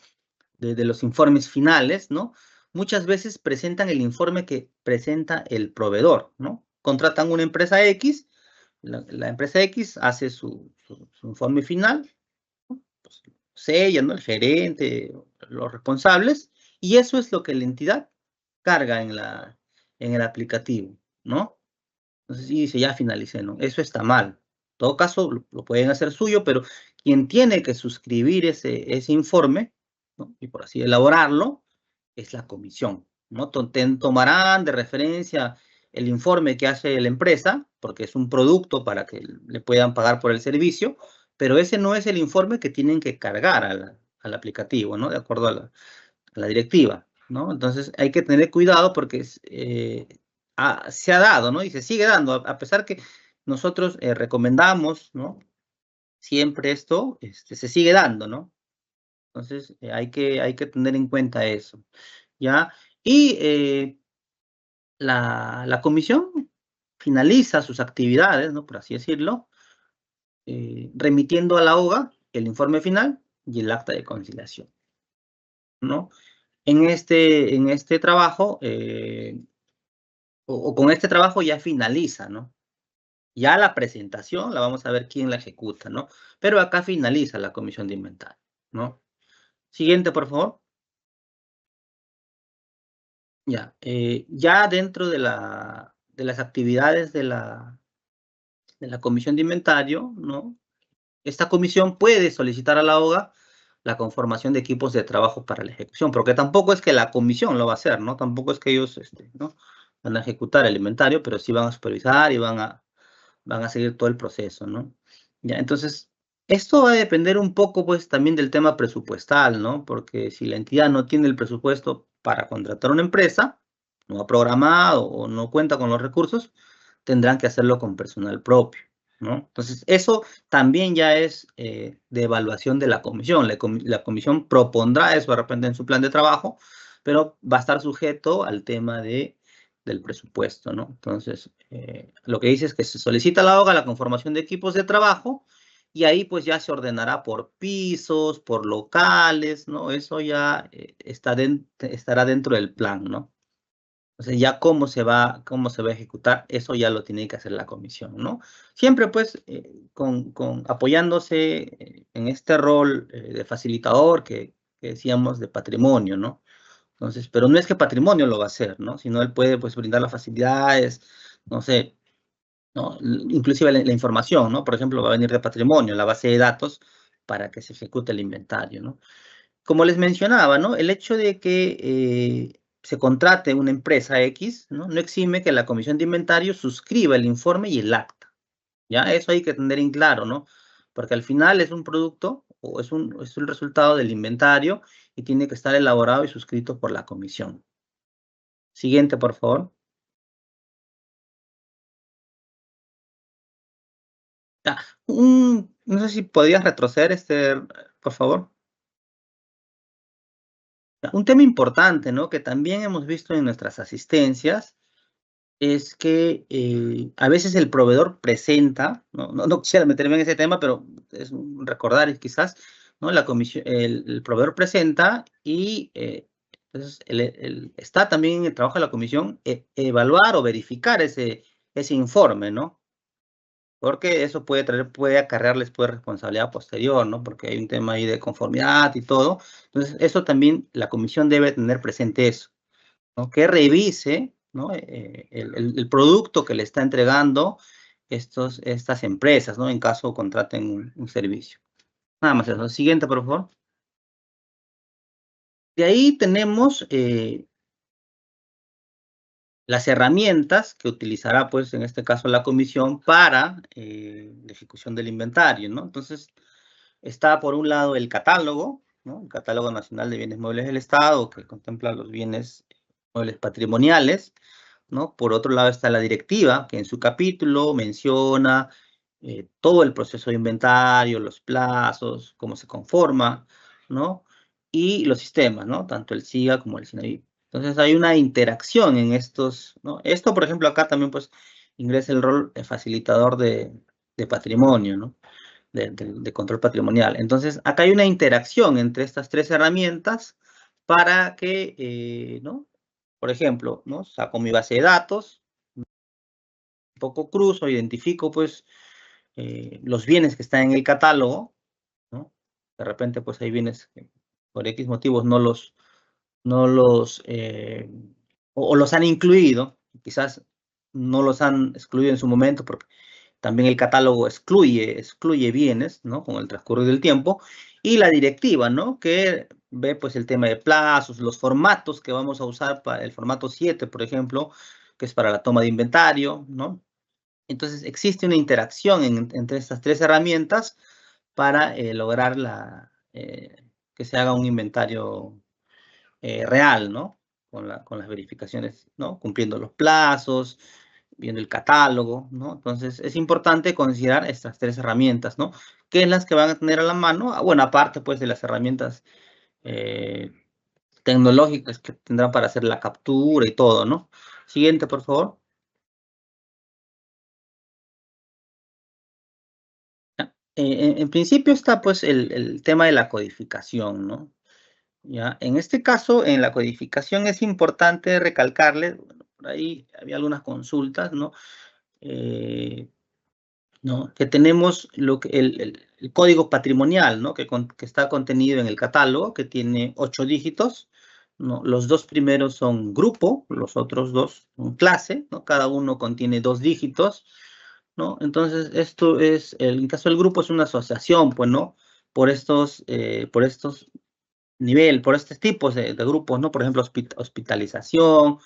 de los informes finales, ¿no? Muchas veces presentan el informe que presenta el proveedor, ¿no? Contratan una empresa X, la empresa X hace su informe final, ¿no? Pues, sella, ¿no? El gerente, los responsables, y eso es lo que la entidad carga en el aplicativo, ¿no? Entonces, sí dice, ya finalicé, ¿no? Eso está mal. En todo caso, lo pueden hacer suyo, pero quien tiene que suscribir ese informe, ¿no? Y por así elaborarlo, es la comisión, ¿no? Tomarán de referencia el informe que hace la empresa, porque es un producto para que le puedan pagar por el servicio, pero ese no es el informe que tienen que cargar al aplicativo, ¿no? De acuerdo a la directiva, ¿no? Entonces hay que tener cuidado porque se ha dado, ¿no? Y se sigue dando, a pesar que nosotros recomendamos, ¿no? Siempre esto se sigue dando, ¿no? Entonces hay que tener en cuenta eso, ¿ya? Y la comisión finaliza sus actividades, ¿no? Por así decirlo, remitiendo a la OGA el informe final y el acta de conciliación, ¿no? En este trabajo, o con este trabajo ya finaliza, ¿no? Ya la presentación la vamos a ver quién la ejecuta, ¿no? Pero acá finaliza la comisión de inventario, ¿no? Siguiente, por favor. Ya, ya dentro de las actividades de la comisión de inventario, ¿no? Esta comisión puede solicitar a la OGA la conformación de equipos de trabajo para la ejecución, porque tampoco es que la comisión lo va a hacer, ¿no? Tampoco es que ellos, ¿no? Van a ejecutar el inventario, pero sí van a supervisar y van a seguir todo el proceso, ¿no? Ya, entonces, esto va a depender un poco, pues, también del tema presupuestal, ¿no? Porque si la entidad no tiene el presupuesto para contratar una empresa, no ha programado o no cuenta con los recursos, tendrán que hacerlo con personal propio, ¿no? Entonces, eso también ya es de evaluación de la comisión. La comisión propondrá eso de repente en su plan de trabajo, pero va a estar sujeto al tema del presupuesto, ¿no? Entonces, lo que dice es que se solicita a la OGA la conformación de equipos de trabajo y ahí pues ya se ordenará por pisos, por locales, ¿no? Eso ya estará dentro del plan, ¿no? Entonces ya cómo se va a ejecutar, eso ya lo tiene que hacer la comisión, ¿no? Siempre pues apoyándose en este rol de facilitador que decíamos de patrimonio, ¿no? Entonces, pero no es que patrimonio lo va a hacer, ¿no? Sino él puede, pues, brindar las facilidades, no sé, ¿no? Inclusive la información, ¿no? Por ejemplo, va a venir de patrimonio, la base de datos, para que se ejecute el inventario, ¿no? Como les mencionaba, ¿no? El hecho de que se contrate una empresa X, ¿no? No exime que la comisión de inventario suscriba el informe y el acta, ¿ya? Eso hay que tener en claro, ¿no? Porque al final es un producto o es el resultado del inventario y tiene que estar elaborado y suscrito por la comisión. Siguiente, por favor. Ah, no sé si podías retroceder, por favor. Un tema importante, ¿no? Que también hemos visto en nuestras asistencias es que a veces el proveedor presenta, no quisiera meterme en ese tema, pero es un recordar quizás, ¿no? El proveedor presenta y entonces está también en el trabajo de la comisión evaluar o verificar ese informe, ¿no? Porque eso puede acarrearles responsabilidad posterior, ¿no? Porque hay un tema ahí de conformidad y todo. Entonces, eso también la comisión debe tener presente eso, ¿no? Que revise, ¿no? El producto que le está entregando estas empresas, ¿no? En caso contraten un servicio. Nada más eso. Siguiente, por favor. De ahí tenemos las herramientas que utilizará, pues, en este caso, la comisión para la ejecución del inventario, ¿no? Entonces, está por un lado el catálogo, ¿no? El Catálogo Nacional de Bienes Muebles del Estado, que contempla los bienes muebles patrimoniales, ¿no? Por otro lado está la directiva, que en su capítulo menciona todo el proceso de inventario, los plazos, cómo se conforma, ¿no? Y los sistemas, ¿no? Tanto el SIGA como el SINAVIP. Entonces hay una interacción en estos, ¿no? Esto, por ejemplo, acá también pues ingresa el rol de facilitador de patrimonio, ¿no? De control patrimonial. Entonces, acá hay una interacción entre estas tres herramientas para que, ¿no? Por ejemplo, ¿no? Saco mi base de datos, un poco cruzo, identifico pues los bienes que están en el catálogo, ¿no? De repente pues hay bienes que por X motivos no los o los han incluido, quizás no los han excluido en su momento porque también el catálogo excluye bienes, ¿no? Con el transcurrir del tiempo. Y la directiva, ¿no? Que ve, pues, el tema de plazos, los formatos que vamos a usar para el formato 7, por ejemplo, que es para la toma de inventario, ¿no? Entonces, existe una interacción entre estas tres herramientas para lograr que se haga un inventario real, ¿no? Con las verificaciones, ¿no? Cumpliendo los plazos, viendo el catálogo, ¿no? Entonces, es importante considerar estas tres herramientas, ¿no? ¿Qué es las que van a tener a la mano? Bueno, aparte, pues, de las herramientas tecnológicas que tendrán para hacer la captura y todo, ¿no? Siguiente, por favor. En principio está, pues, el tema de la codificación, ¿no? ¿Ya? En este caso, en la codificación es importante recalcarle, bueno, por ahí había algunas consultas, ¿no? ¿No? Que tenemos el código patrimonial, ¿no? Que está contenido en el catálogo, que tiene 8 dígitos, ¿no? Los dos primeros son grupo, los otros dos son clase, ¿no? Cada uno contiene 2 dígitos, ¿no? Entonces, esto es, en el caso del grupo es una asociación, pues, ¿no? Por estos por estos tipos de grupos, ¿no? Por ejemplo, hospitalización,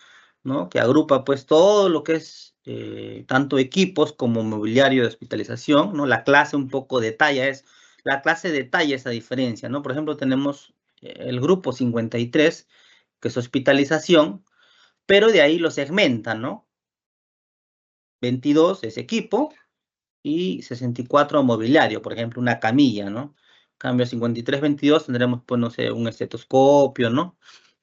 ¿no? Que agrupa pues todo lo que es tanto equipos como mobiliario de hospitalización, ¿no? La clase un poco detalla la clase detalla esa diferencia, ¿no? Por ejemplo, tenemos el grupo 53, que es hospitalización, pero de ahí lo segmentan, ¿no? 22 es equipo y 64 mobiliario, por ejemplo, una camilla, ¿no? Cambio 53-22 tendremos, pues, no sé, un estetoscopio, ¿no?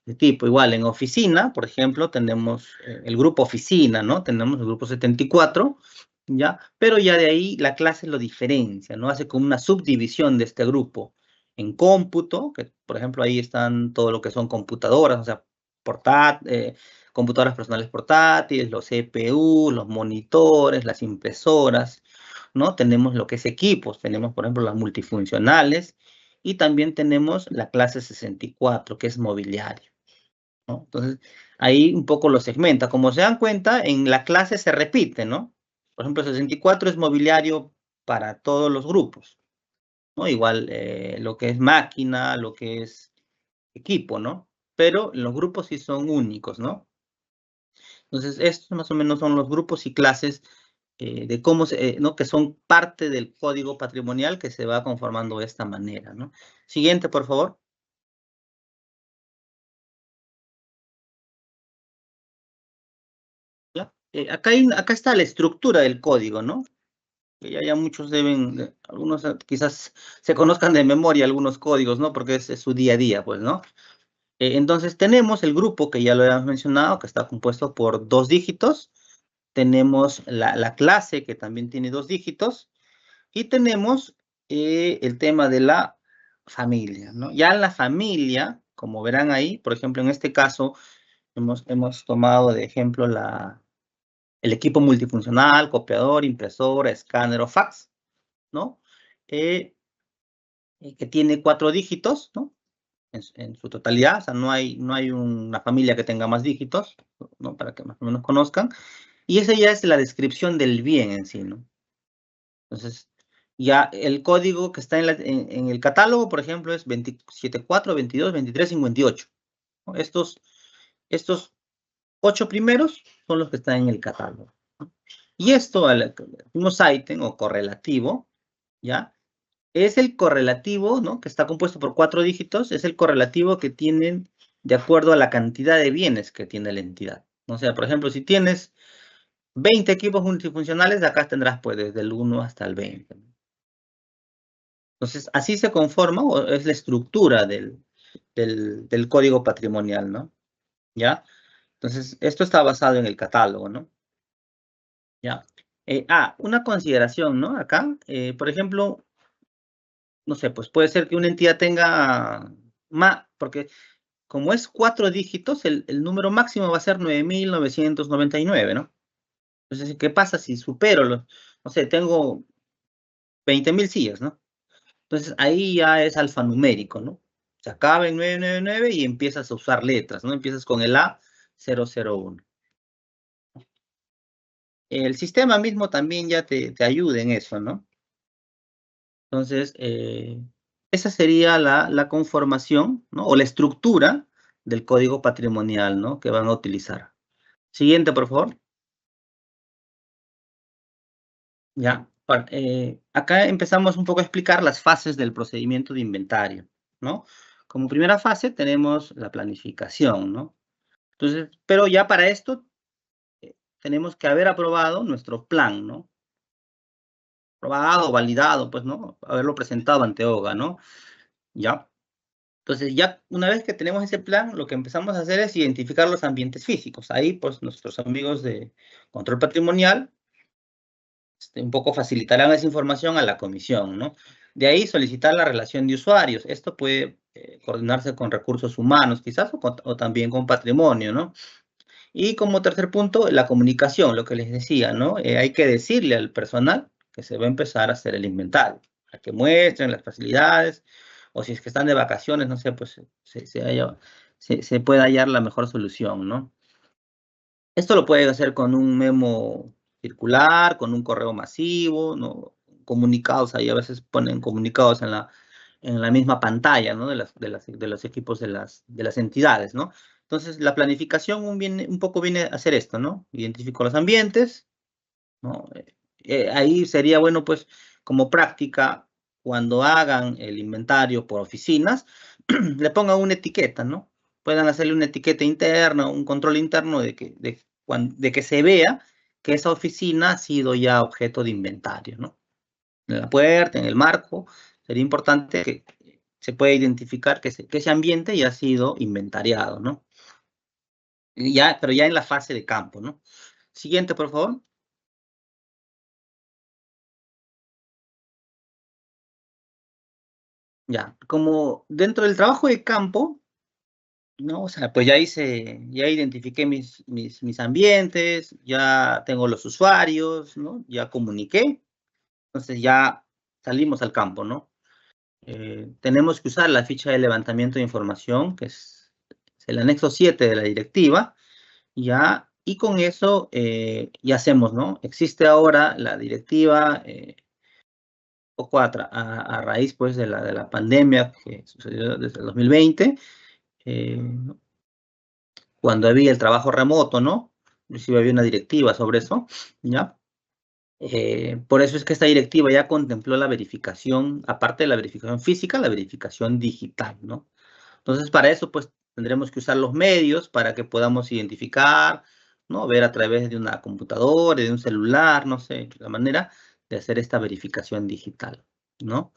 De tipo, igual, en oficina, por ejemplo, tenemos el grupo oficina, ¿no? Tenemos el grupo 74, ¿ya? Pero ya de ahí la clase lo diferencia, ¿no? Hace como una subdivisión de este grupo. En cómputo, que por ejemplo ahí están todo lo que son computadoras, o sea, computadoras personales portátiles, los CPU, los monitores, las impresoras, ¿no? Tenemos lo que es equipos, tenemos por ejemplo las multifuncionales y también tenemos la clase 64, que es mobiliario, ¿no? Entonces, ahí un poco lo segmenta. Como se dan cuenta, en la clase se repite, ¿no? Por ejemplo, 64 es mobiliario para todos los grupos, ¿no? Igual lo que es máquina, lo que es equipo, ¿no? Pero los grupos sí son únicos, ¿no? Entonces, estos más o menos son los grupos y clases de cómo ¿no? Que son parte del código patrimonial que se va conformando de esta manera, ¿no? Siguiente, por favor. Acá está la estructura del código, ¿no? Que ya muchos algunos quizás se conozcan de memoria algunos códigos, ¿no? Porque es su día a día, pues, ¿no? Entonces tenemos el grupo que ya lo habíamos mencionado, que está compuesto por 2 dígitos. Tenemos la clase que también tiene 2 dígitos. Y tenemos el tema de la familia, ¿no? Ya la familia, como verán ahí, por ejemplo, en este caso, hemos tomado de ejemplo el equipo multifuncional, copiador, impresora, escáner o fax, ¿no? Que tiene 4 dígitos, ¿no? En su totalidad, o sea, no hay una familia que tenga más dígitos, ¿no? Para que más o menos conozcan. Y esa ya es la descripción del bien en sí, ¿no? Entonces, Ya el código que está en el catálogo, por ejemplo, es 274, 22, 23, 58. ¿No? Estos 8 primeros son los que están en el catálogo. ¿No? Y esto, al mismo ítem o correlativo, ¿ya? Es el correlativo, ¿no? Que está compuesto por 4 dígitos, es el correlativo que tienen de acuerdo a la cantidad de bienes que tiene la entidad. O sea, por ejemplo, si tienes 20 equipos multifuncionales, acá tendrás pues desde el 1 hasta el 20. Entonces, así se conforma, o es la estructura del código patrimonial, ¿no? ¿Ya? Entonces, esto está basado en el catálogo, ¿no? ¿Ya? Una consideración, ¿no? Acá, por ejemplo, no sé, pues puede ser que una entidad tenga más, porque como es 4 dígitos, el número máximo va a ser 9.999, ¿no? Entonces, ¿qué pasa si supero los, no sé, tengo 20.000 sillas, ¿no? Entonces, ahí ya es alfanumérico, ¿no? Se acaba en 999 y empiezas a usar letras, ¿no? Empiezas con el A001. El sistema mismo también ya te ayuda en eso, ¿no? Entonces, esa sería la conformación, ¿no? O la estructura del código patrimonial, ¿no? Que van a utilizar. Siguiente, por favor. Ya. Acá empezamos un poco a explicar las fases del procedimiento de inventario, ¿no? Como primera fase tenemos la planificación, ¿no? Entonces, pero ya para esto tenemos que haber aprobado nuestro plan, ¿no? Aprobado, validado, pues, ¿no? Haberlo presentado ante OGA, ¿no? Ya. Entonces, ya una vez que tenemos ese plan, lo que empezamos a hacer es identificar los ambientes físicos. Ahí, pues, nuestros amigos de control patrimonial un poco facilitarán esa información a la comisión, ¿no? De ahí solicitar la relación de usuarios. Esto puede coordinarse con recursos humanos, quizás, o también con patrimonio, ¿no? Y como tercer punto, la comunicación, lo que les decía, ¿no? Hay que decirle al personal que se va a empezar a hacer el inventario, a que muestren las facilidades, o si es que están de vacaciones, no sé, pues se puede hallar la mejor solución, ¿no? Esto lo pueden hacer con un memo circular, con un correo masivo, ¿no? Comunicados, ahí a veces ponen comunicados en la misma pantalla, ¿no? De los equipos de las entidades, ¿no? Entonces, la planificación un poco viene a hacer esto, ¿no? Identifico los ambientes, ¿no? Ahí sería bueno, pues, como práctica, cuando hagan el inventario por oficinas, le pongan una etiqueta, ¿no? Puedan hacerle una etiqueta interna, un control interno de que se vea que esa oficina ha sido ya objeto de inventario, ¿no? En la puerta, en el marco, sería importante que se pueda identificar que ese ambiente ya ha sido inventariado, ¿no? Pero ya en la fase de campo, ¿no? Siguiente, por favor. Ya, como dentro del trabajo de campo, ¿no? O sea, pues ya identifiqué mis ambientes, ya tengo los usuarios, ¿no? Ya comuniqué, entonces ya salimos al campo, ¿no? Tenemos que usar la ficha de levantamiento de información, que es el anexo 7 de la directiva, ya, y con eso ya hacemos, ¿no? Existe ahora la directiva, poco a raíz, pues, de la pandemia que sucedió desde el 2020, cuando había el trabajo remoto, ¿no? Inclusive había una directiva sobre eso, ¿ya? Por eso es que esta directiva ya contempló la verificación, aparte de la verificación física, la verificación digital, ¿no? Entonces, para eso, pues, tendremos que usar los medios para que podamos identificar, ¿no? Ver a través de una computadora, de un celular, no sé, la manera de hacer esta verificación digital, ¿no?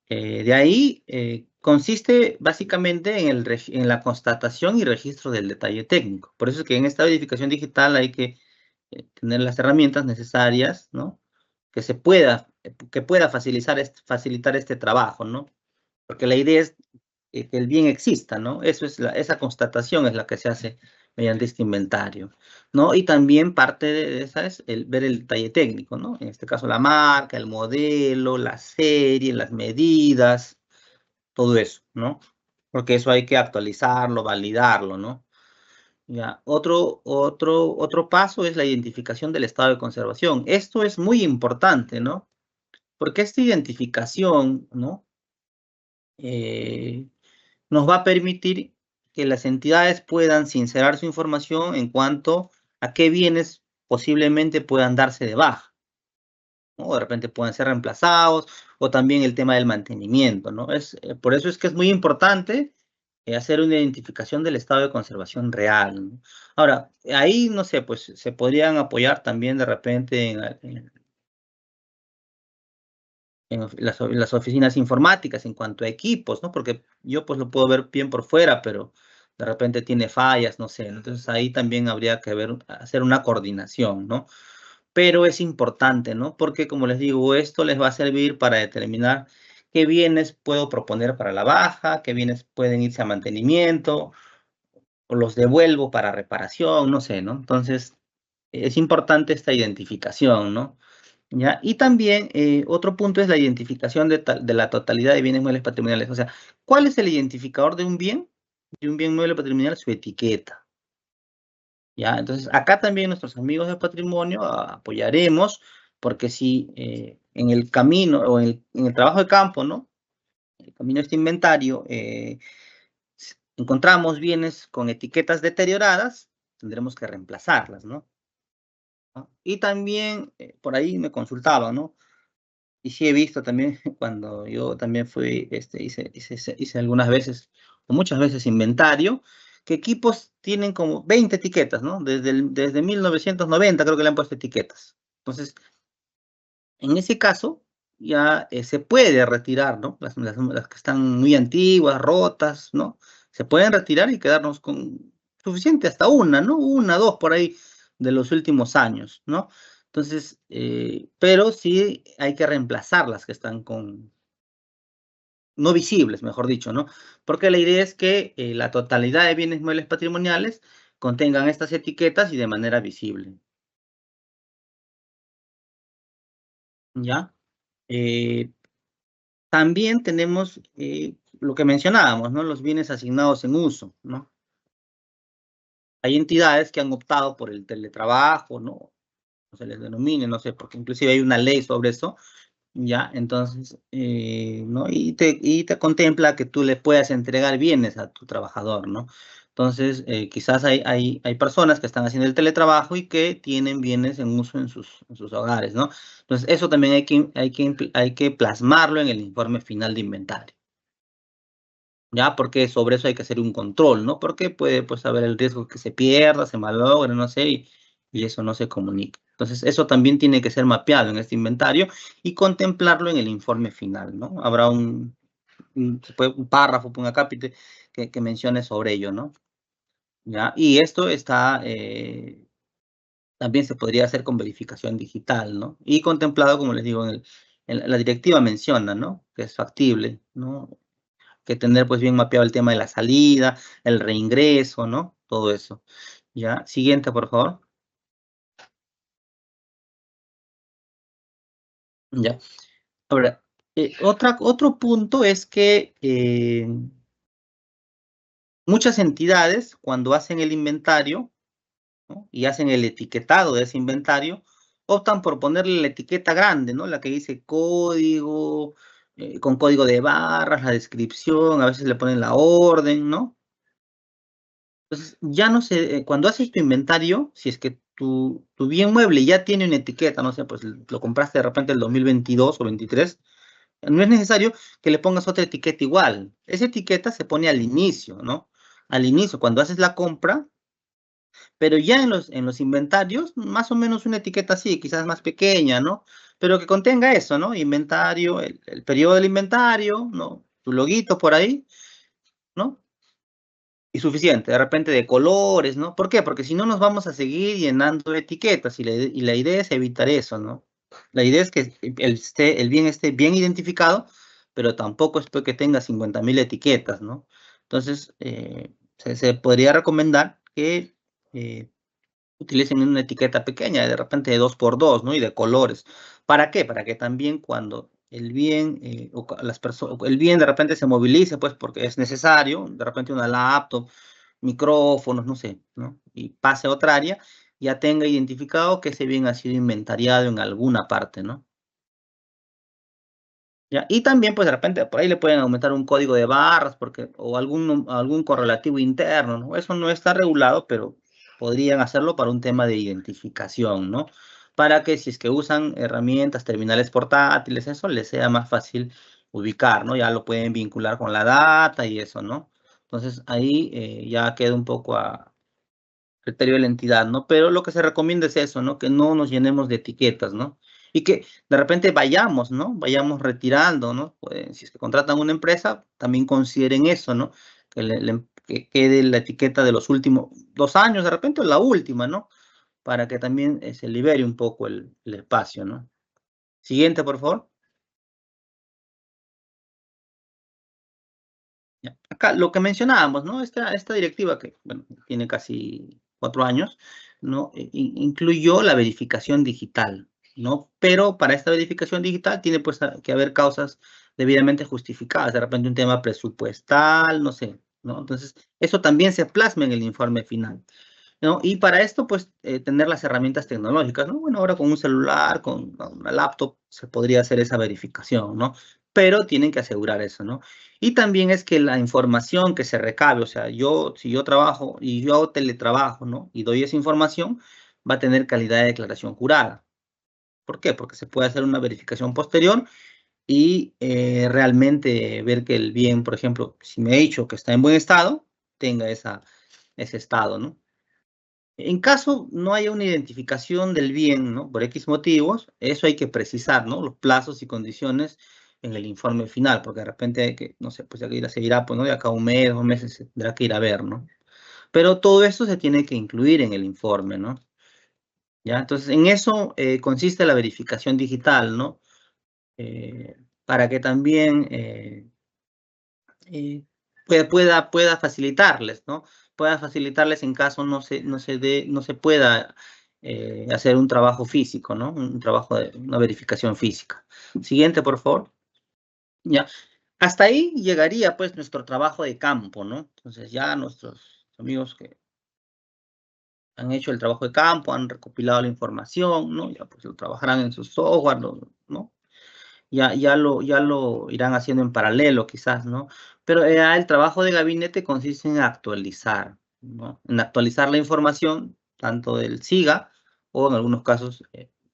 De ahí consiste básicamente en la constatación y registro del detalle técnico. Por eso es que en esta verificación digital hay que tener las herramientas necesarias, ¿no? Que pueda facilitar este trabajo, ¿no? Porque la idea es que el bien exista, ¿no? Esa constatación es la que se hace mediante este inventario, ¿no? Y también parte de esa es ver el detalle técnico, ¿no? En este caso la marca, el modelo, la serie, las medidas, todo eso, ¿no? Porque eso hay que actualizarlo, validarlo, ¿no? Ya. Otro paso es la identificación del estado de conservación. Esto es muy importante, ¿no? Porque esta identificación, ¿no? Nos va a permitir que las entidades puedan sincerar su información en cuanto a qué bienes posiblemente puedan darse de baja, ¿no? De repente puedan ser reemplazados, o también el tema del mantenimiento, ¿no? Por eso es que es muy importante hacer una identificación del estado de conservación real, ¿no? Ahora, ahí, no sé, pues se podrían apoyar también de repente en las oficinas informáticas en cuanto a equipos, ¿no? Porque yo pues lo puedo ver bien por fuera, pero de repente tiene fallas, no sé. Entonces ahí también habría que hacer una coordinación, ¿no? Pero es importante, ¿no? Porque como les digo, esto les va a servir para determinar qué bienes puedo proponer para la baja, qué bienes pueden irse a mantenimiento, o los devuelvo para reparación, no sé, ¿no? Entonces es importante esta identificación, ¿no? ¿Ya? Y también otro punto es la identificación de la totalidad de bienes muebles patrimoniales. O sea, ¿cuál es el identificador de un bien? De un bien mueble patrimonial, su etiqueta. ¿Ya? Entonces, acá también nuestros amigos de patrimonio apoyaremos, porque si en el camino o en el trabajo de campo, ¿no? El camino de este inventario, encontramos bienes con etiquetas deterioradas, tendremos que reemplazarlas, ¿no? Y también por ahí me consultaban, ¿no? Y sí he visto también cuando yo también fui, hice algunas veces, o muchas veces inventario, que equipos tienen como 20 etiquetas, ¿no? Desde 1990 creo que le han puesto etiquetas. Entonces, en ese caso, ya se puede retirar, ¿no? Las que están muy antiguas, rotas, ¿no? Se pueden retirar y quedarnos con suficiente, hasta una, ¿no? Una, dos por ahí de los últimos años, ¿no? Entonces, pero sí hay que reemplazar las que están no visibles, mejor dicho, ¿no? Porque la idea es que la totalidad de bienes muebles patrimoniales contengan estas etiquetas y de manera visible. ¿Ya? También tenemos lo que mencionábamos, ¿no? Los bienes asignados en uso, ¿no? Hay entidades que han optado por el teletrabajo, ¿no? No se les denomine, no sé, porque inclusive hay una ley sobre eso, ¿ya? Entonces, ¿no? Y te contempla que tú le puedas entregar bienes a tu trabajador, ¿no? Entonces, quizás hay personas que están haciendo el teletrabajo y que tienen bienes en uso en sus hogares, ¿no? Entonces, eso también hay que plasmarlo en el informe final de inventario, ¿ya? Porque sobre eso hay que hacer un control, ¿no? Porque puede, pues, haber el riesgo que se pierda, se malogre, no sé, y eso no se comunica. Entonces, eso también tiene que ser mapeado en este inventario y contemplarlo en el informe final, ¿no? Habrá un párrafo, un acápite que mencione sobre ello, ¿no? ¿Ya? Y esto está, también se podría hacer con verificación digital, ¿no? Y contemplado, como les digo, en la directiva menciona, ¿no? Que es factible, ¿no? Que tener pues bien mapeado el tema de la salida, el reingreso, ¿no? Todo eso. ¿Ya? Siguiente, por favor. Ya. Ahora, otro punto es que muchas entidades, cuando hacen el inventario, ¿no? Y hacen el etiquetado de ese inventario, optan por ponerle la etiqueta grande, ¿no? La que dice código, con código de barras, la descripción, a veces le ponen la orden, ¿no? Entonces, ya no sé, cuando haces tu inventario, si es que tu bien mueble ya tiene una etiqueta, no sé, pues lo compraste de repente el 2022 o 23, no es necesario que le pongas otra etiqueta igual. Esa etiqueta se pone al inicio, ¿no? Al inicio, cuando haces la compra, pero ya en los inventarios, más o menos una etiqueta así, quizás más pequeña, ¿no? Pero que contenga eso, ¿no? Inventario, el periodo del inventario, ¿no? Tu loguito por ahí, ¿no? Y suficiente, de repente de colores, ¿no? ¿Por qué? Porque si no nos vamos a seguir llenando de etiquetas y la idea es evitar eso, ¿no? La idea es que el bien esté bien identificado, pero tampoco es que tenga 50.000 etiquetas, ¿no? Entonces, se podría recomendar que utilicen una etiqueta pequeña, de repente de 2x2, ¿no? Y de colores. ¿Para qué? Para que también cuando el bien, el bien de repente se movilice, pues porque es necesario, de repente una laptop, micrófonos, no sé, ¿no? Y pase a otra área, ya tenga identificado que ese bien ha sido inventariado en alguna parte, ¿no? ¿Ya? Y también, pues de repente, por ahí le pueden aumentar un código de barras o algún correlativo interno, ¿no? Eso no está regulado, pero podrían hacerlo para un tema de identificación, ¿no? Para que si es que usan herramientas, terminales portátiles, eso les sea más fácil ubicar, ¿no? Ya lo pueden vincular con la data y eso, ¿no? Entonces ahí ya queda un poco a criterio de la entidad, ¿no? Pero lo que se recomienda es eso, ¿no? Que no nos llenemos de etiquetas, ¿no? Y que de repente vayamos, ¿no? Vayamos retirando, ¿no? Pues, si es que contratan una empresa, también consideren eso, ¿no? Que quede la etiqueta de los últimos 2 años, de repente, o la última, ¿no? Para que también se libere un poco el espacio, ¿no? Siguiente, por favor. Ya. Acá lo que mencionábamos, ¿no? Esta directiva que, bueno, tiene casi 4 años, ¿no? Incluyó la verificación digital, ¿no? Pero para esta verificación digital tiene pues que haber causas debidamente justificadas, de repente un tema presupuestal, no sé, ¿no? Entonces, eso también se plasma en el informe final, ¿no? Y para esto, pues, tener las herramientas tecnológicas, ¿no? Bueno, ahora con un celular, con una laptop, se podría hacer esa verificación, ¿no? Pero tienen que asegurar eso, ¿no? Y también es que la información que se recabe, o sea, si yo trabajo y yo hago teletrabajo, ¿no? Y doy esa información, va a tener calidad de declaración jurada. ¿Por qué? Porque se puede hacer una verificación posterior y realmente ver que el bien, por ejemplo, si me he dicho que está en buen estado, tenga ese estado, ¿no? En caso no haya una identificación del bien, ¿no? Por X motivos, eso hay que precisar, ¿no? Los plazos y condiciones en el informe final, porque de repente hay que, no sé, pues ya que se irá, pues, ¿no? De acá a un mes, 2 meses, se tendrá que ir a ver, ¿no? Pero todo eso se tiene que incluir en el informe, ¿no? ¿Ya? Entonces, en eso consiste la verificación digital, ¿no? Para que también pueda facilitarles, ¿no? Pueda facilitarles en caso no se pueda hacer un trabajo físico, ¿no? Un trabajo de una verificación física. Siguiente, por favor. Ya. Hasta ahí llegaría, pues, nuestro trabajo de campo, ¿no? Entonces, ya nuestros amigos que han hecho el trabajo de campo, han recopilado la información, ¿no? Ya, pues, lo trabajarán en su software, ¿no? Ya lo irán haciendo en paralelo, quizás, ¿no? Pero el trabajo de gabinete consiste en actualizar, ¿no? En actualizar la información, tanto del SIGA o en algunos casos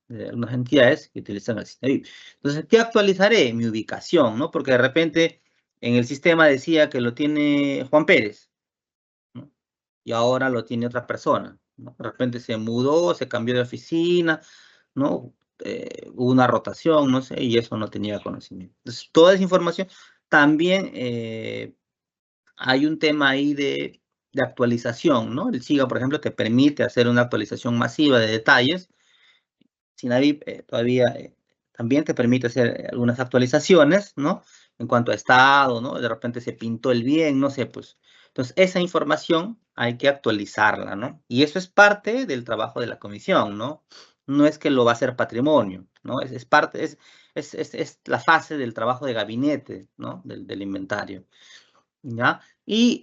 de algunas entidades que utilizan el sistema VIP. Entonces, ¿qué actualizaré? Mi ubicación, ¿no? Porque de repente en el sistema decía que lo tiene Juan Pérez, ¿no? Y ahora lo tiene otra persona, ¿no? De repente se mudó, se cambió de oficina, ¿no? Hubo una rotación, no sé, y eso no tenía conocimiento. Entonces, toda esa información, también hay un tema ahí de actualización, ¿no? El SIGA, por ejemplo, te permite hacer una actualización masiva de detalles. Sinavi todavía también te permite hacer algunas actualizaciones, ¿no? En cuanto a estado, ¿no? De repente se pintó el bien, no sé, pues. Entonces, esa información hay que actualizarla, ¿no? Y eso es parte del trabajo de la comisión, ¿no? No es que lo va a hacer patrimonio, ¿no? Es parte, es la fase del trabajo de gabinete, ¿no? Del inventario, ¿ya? Y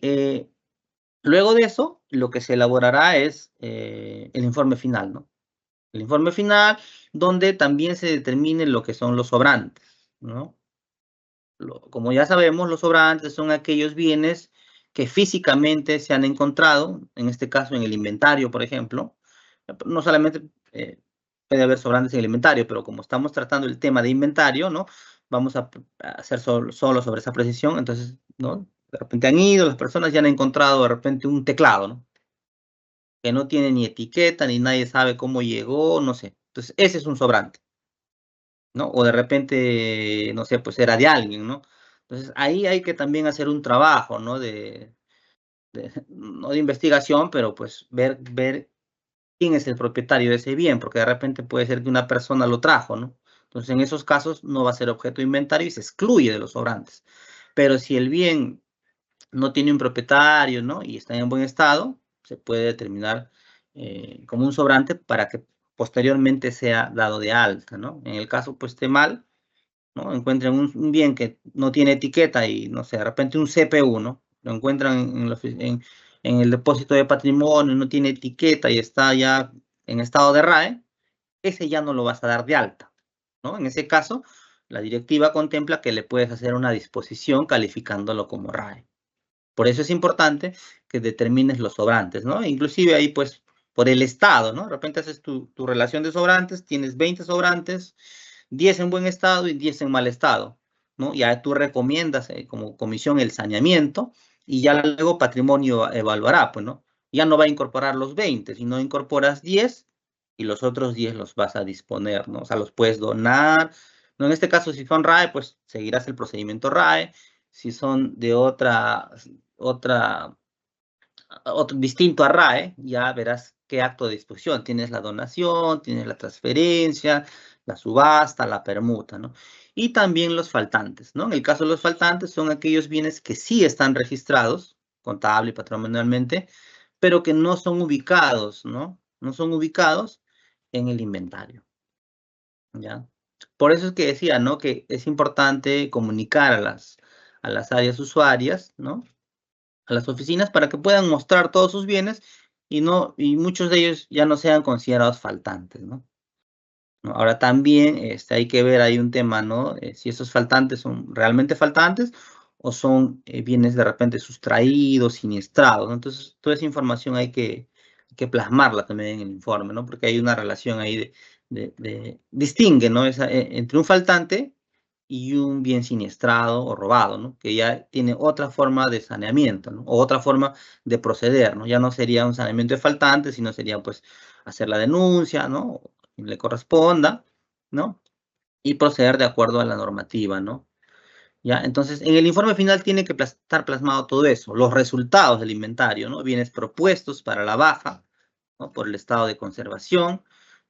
luego de eso, lo que se elaborará es el informe final, ¿no? El informe final, donde también se determine lo que son los sobrantes, ¿no? Como ya sabemos, los sobrantes son aquellos bienes que físicamente se han encontrado, en este caso en el inventario, por ejemplo. No solamente puede haber sobrantes en el inventario, pero como estamos tratando el tema de inventario, ¿no? Vamos a hacer solo sobre esa precisión, entonces, ¿no? De repente han ido, las personas ya han encontrado de repente un teclado, ¿no? Que no tiene ni etiqueta, ni nadie sabe cómo llegó, no sé. Entonces, ese es un sobrante, ¿no? O de repente, no sé, pues era de alguien, ¿no? Entonces, ahí hay que también hacer un trabajo, ¿no? No de investigación, pero pues ver quién es el propietario de ese bien, porque de repente puede ser que una persona lo trajo, ¿no? Entonces, en esos casos no va a ser objeto de inventario y se excluye de los sobrantes. Pero si el bien no tiene un propietario, ¿no? Y está en buen estado, se puede determinar como un sobrante para que posteriormente sea dado de alta, ¿no? En el caso, pues, esté mal, ¿no? Encuentren un bien que no tiene etiqueta y, no sé, de repente un CPU, ¿no? Lo encuentran en el depósito de patrimonio, no tiene etiqueta y está ya en estado de RAE, ese ya no lo vas a dar de alta, ¿no? En ese caso, la directiva contempla que le puedes hacer una disposición calificándolo como RAE. Por eso es importante que determines los sobrantes, ¿no? Inclusive ahí, pues, por el estado, ¿no? De repente haces tu relación de sobrantes, tienes 20 sobrantes, 10 en buen estado y 10 en mal estado, ¿no? Ya tú recomiendas como comisión el saneamiento y ya luego patrimonio evaluará, pues, ¿no? Ya no va a incorporar los 20, sino incorporas 10 y los otros 10 los vas a disponer, ¿no? O sea, los puedes donar, ¿no? En este caso, si son RAE, pues seguirás el procedimiento RAE. Si son de otro distinto a RAE, ya verás qué acto de disposición. Tienes la donación, tienes la transferencia, la subasta, la permuta, ¿no? Y también los faltantes, ¿no? En el caso de los faltantes son aquellos bienes que sí están registrados, contable y patrimonialmente, pero que no son ubicados, ¿no? No son ubicados en el inventario, ¿ya? Por eso es que decía, ¿no? Que es importante comunicar a las áreas usuarias, ¿no? A las oficinas para que puedan mostrar todos sus bienes y muchos de ellos ya no sean considerados faltantes, ¿no? Ahora también hay que ver, hay un tema, ¿no? Si esos faltantes son realmente faltantes o son bienes de repente sustraídos, siniestrados, ¿no? Entonces, toda esa información hay que plasmarla también en el informe, ¿no? Porque hay una relación ahí distingue, ¿no? Entre un faltante y un bien siniestrado o robado, ¿no? Que ya tiene otra forma de saneamiento, ¿no? O otra forma de proceder, ¿no? Ya no sería un saneamiento de faltantes, sino sería, pues, hacer la denuncia, ¿no? Le corresponda, ¿no? Y proceder de acuerdo a la normativa, ¿no? ¿Ya? Entonces, en el informe final tiene que estar plasmado todo eso, los resultados del inventario, ¿no? Bienes propuestos para la baja, ¿no? Por el estado de conservación,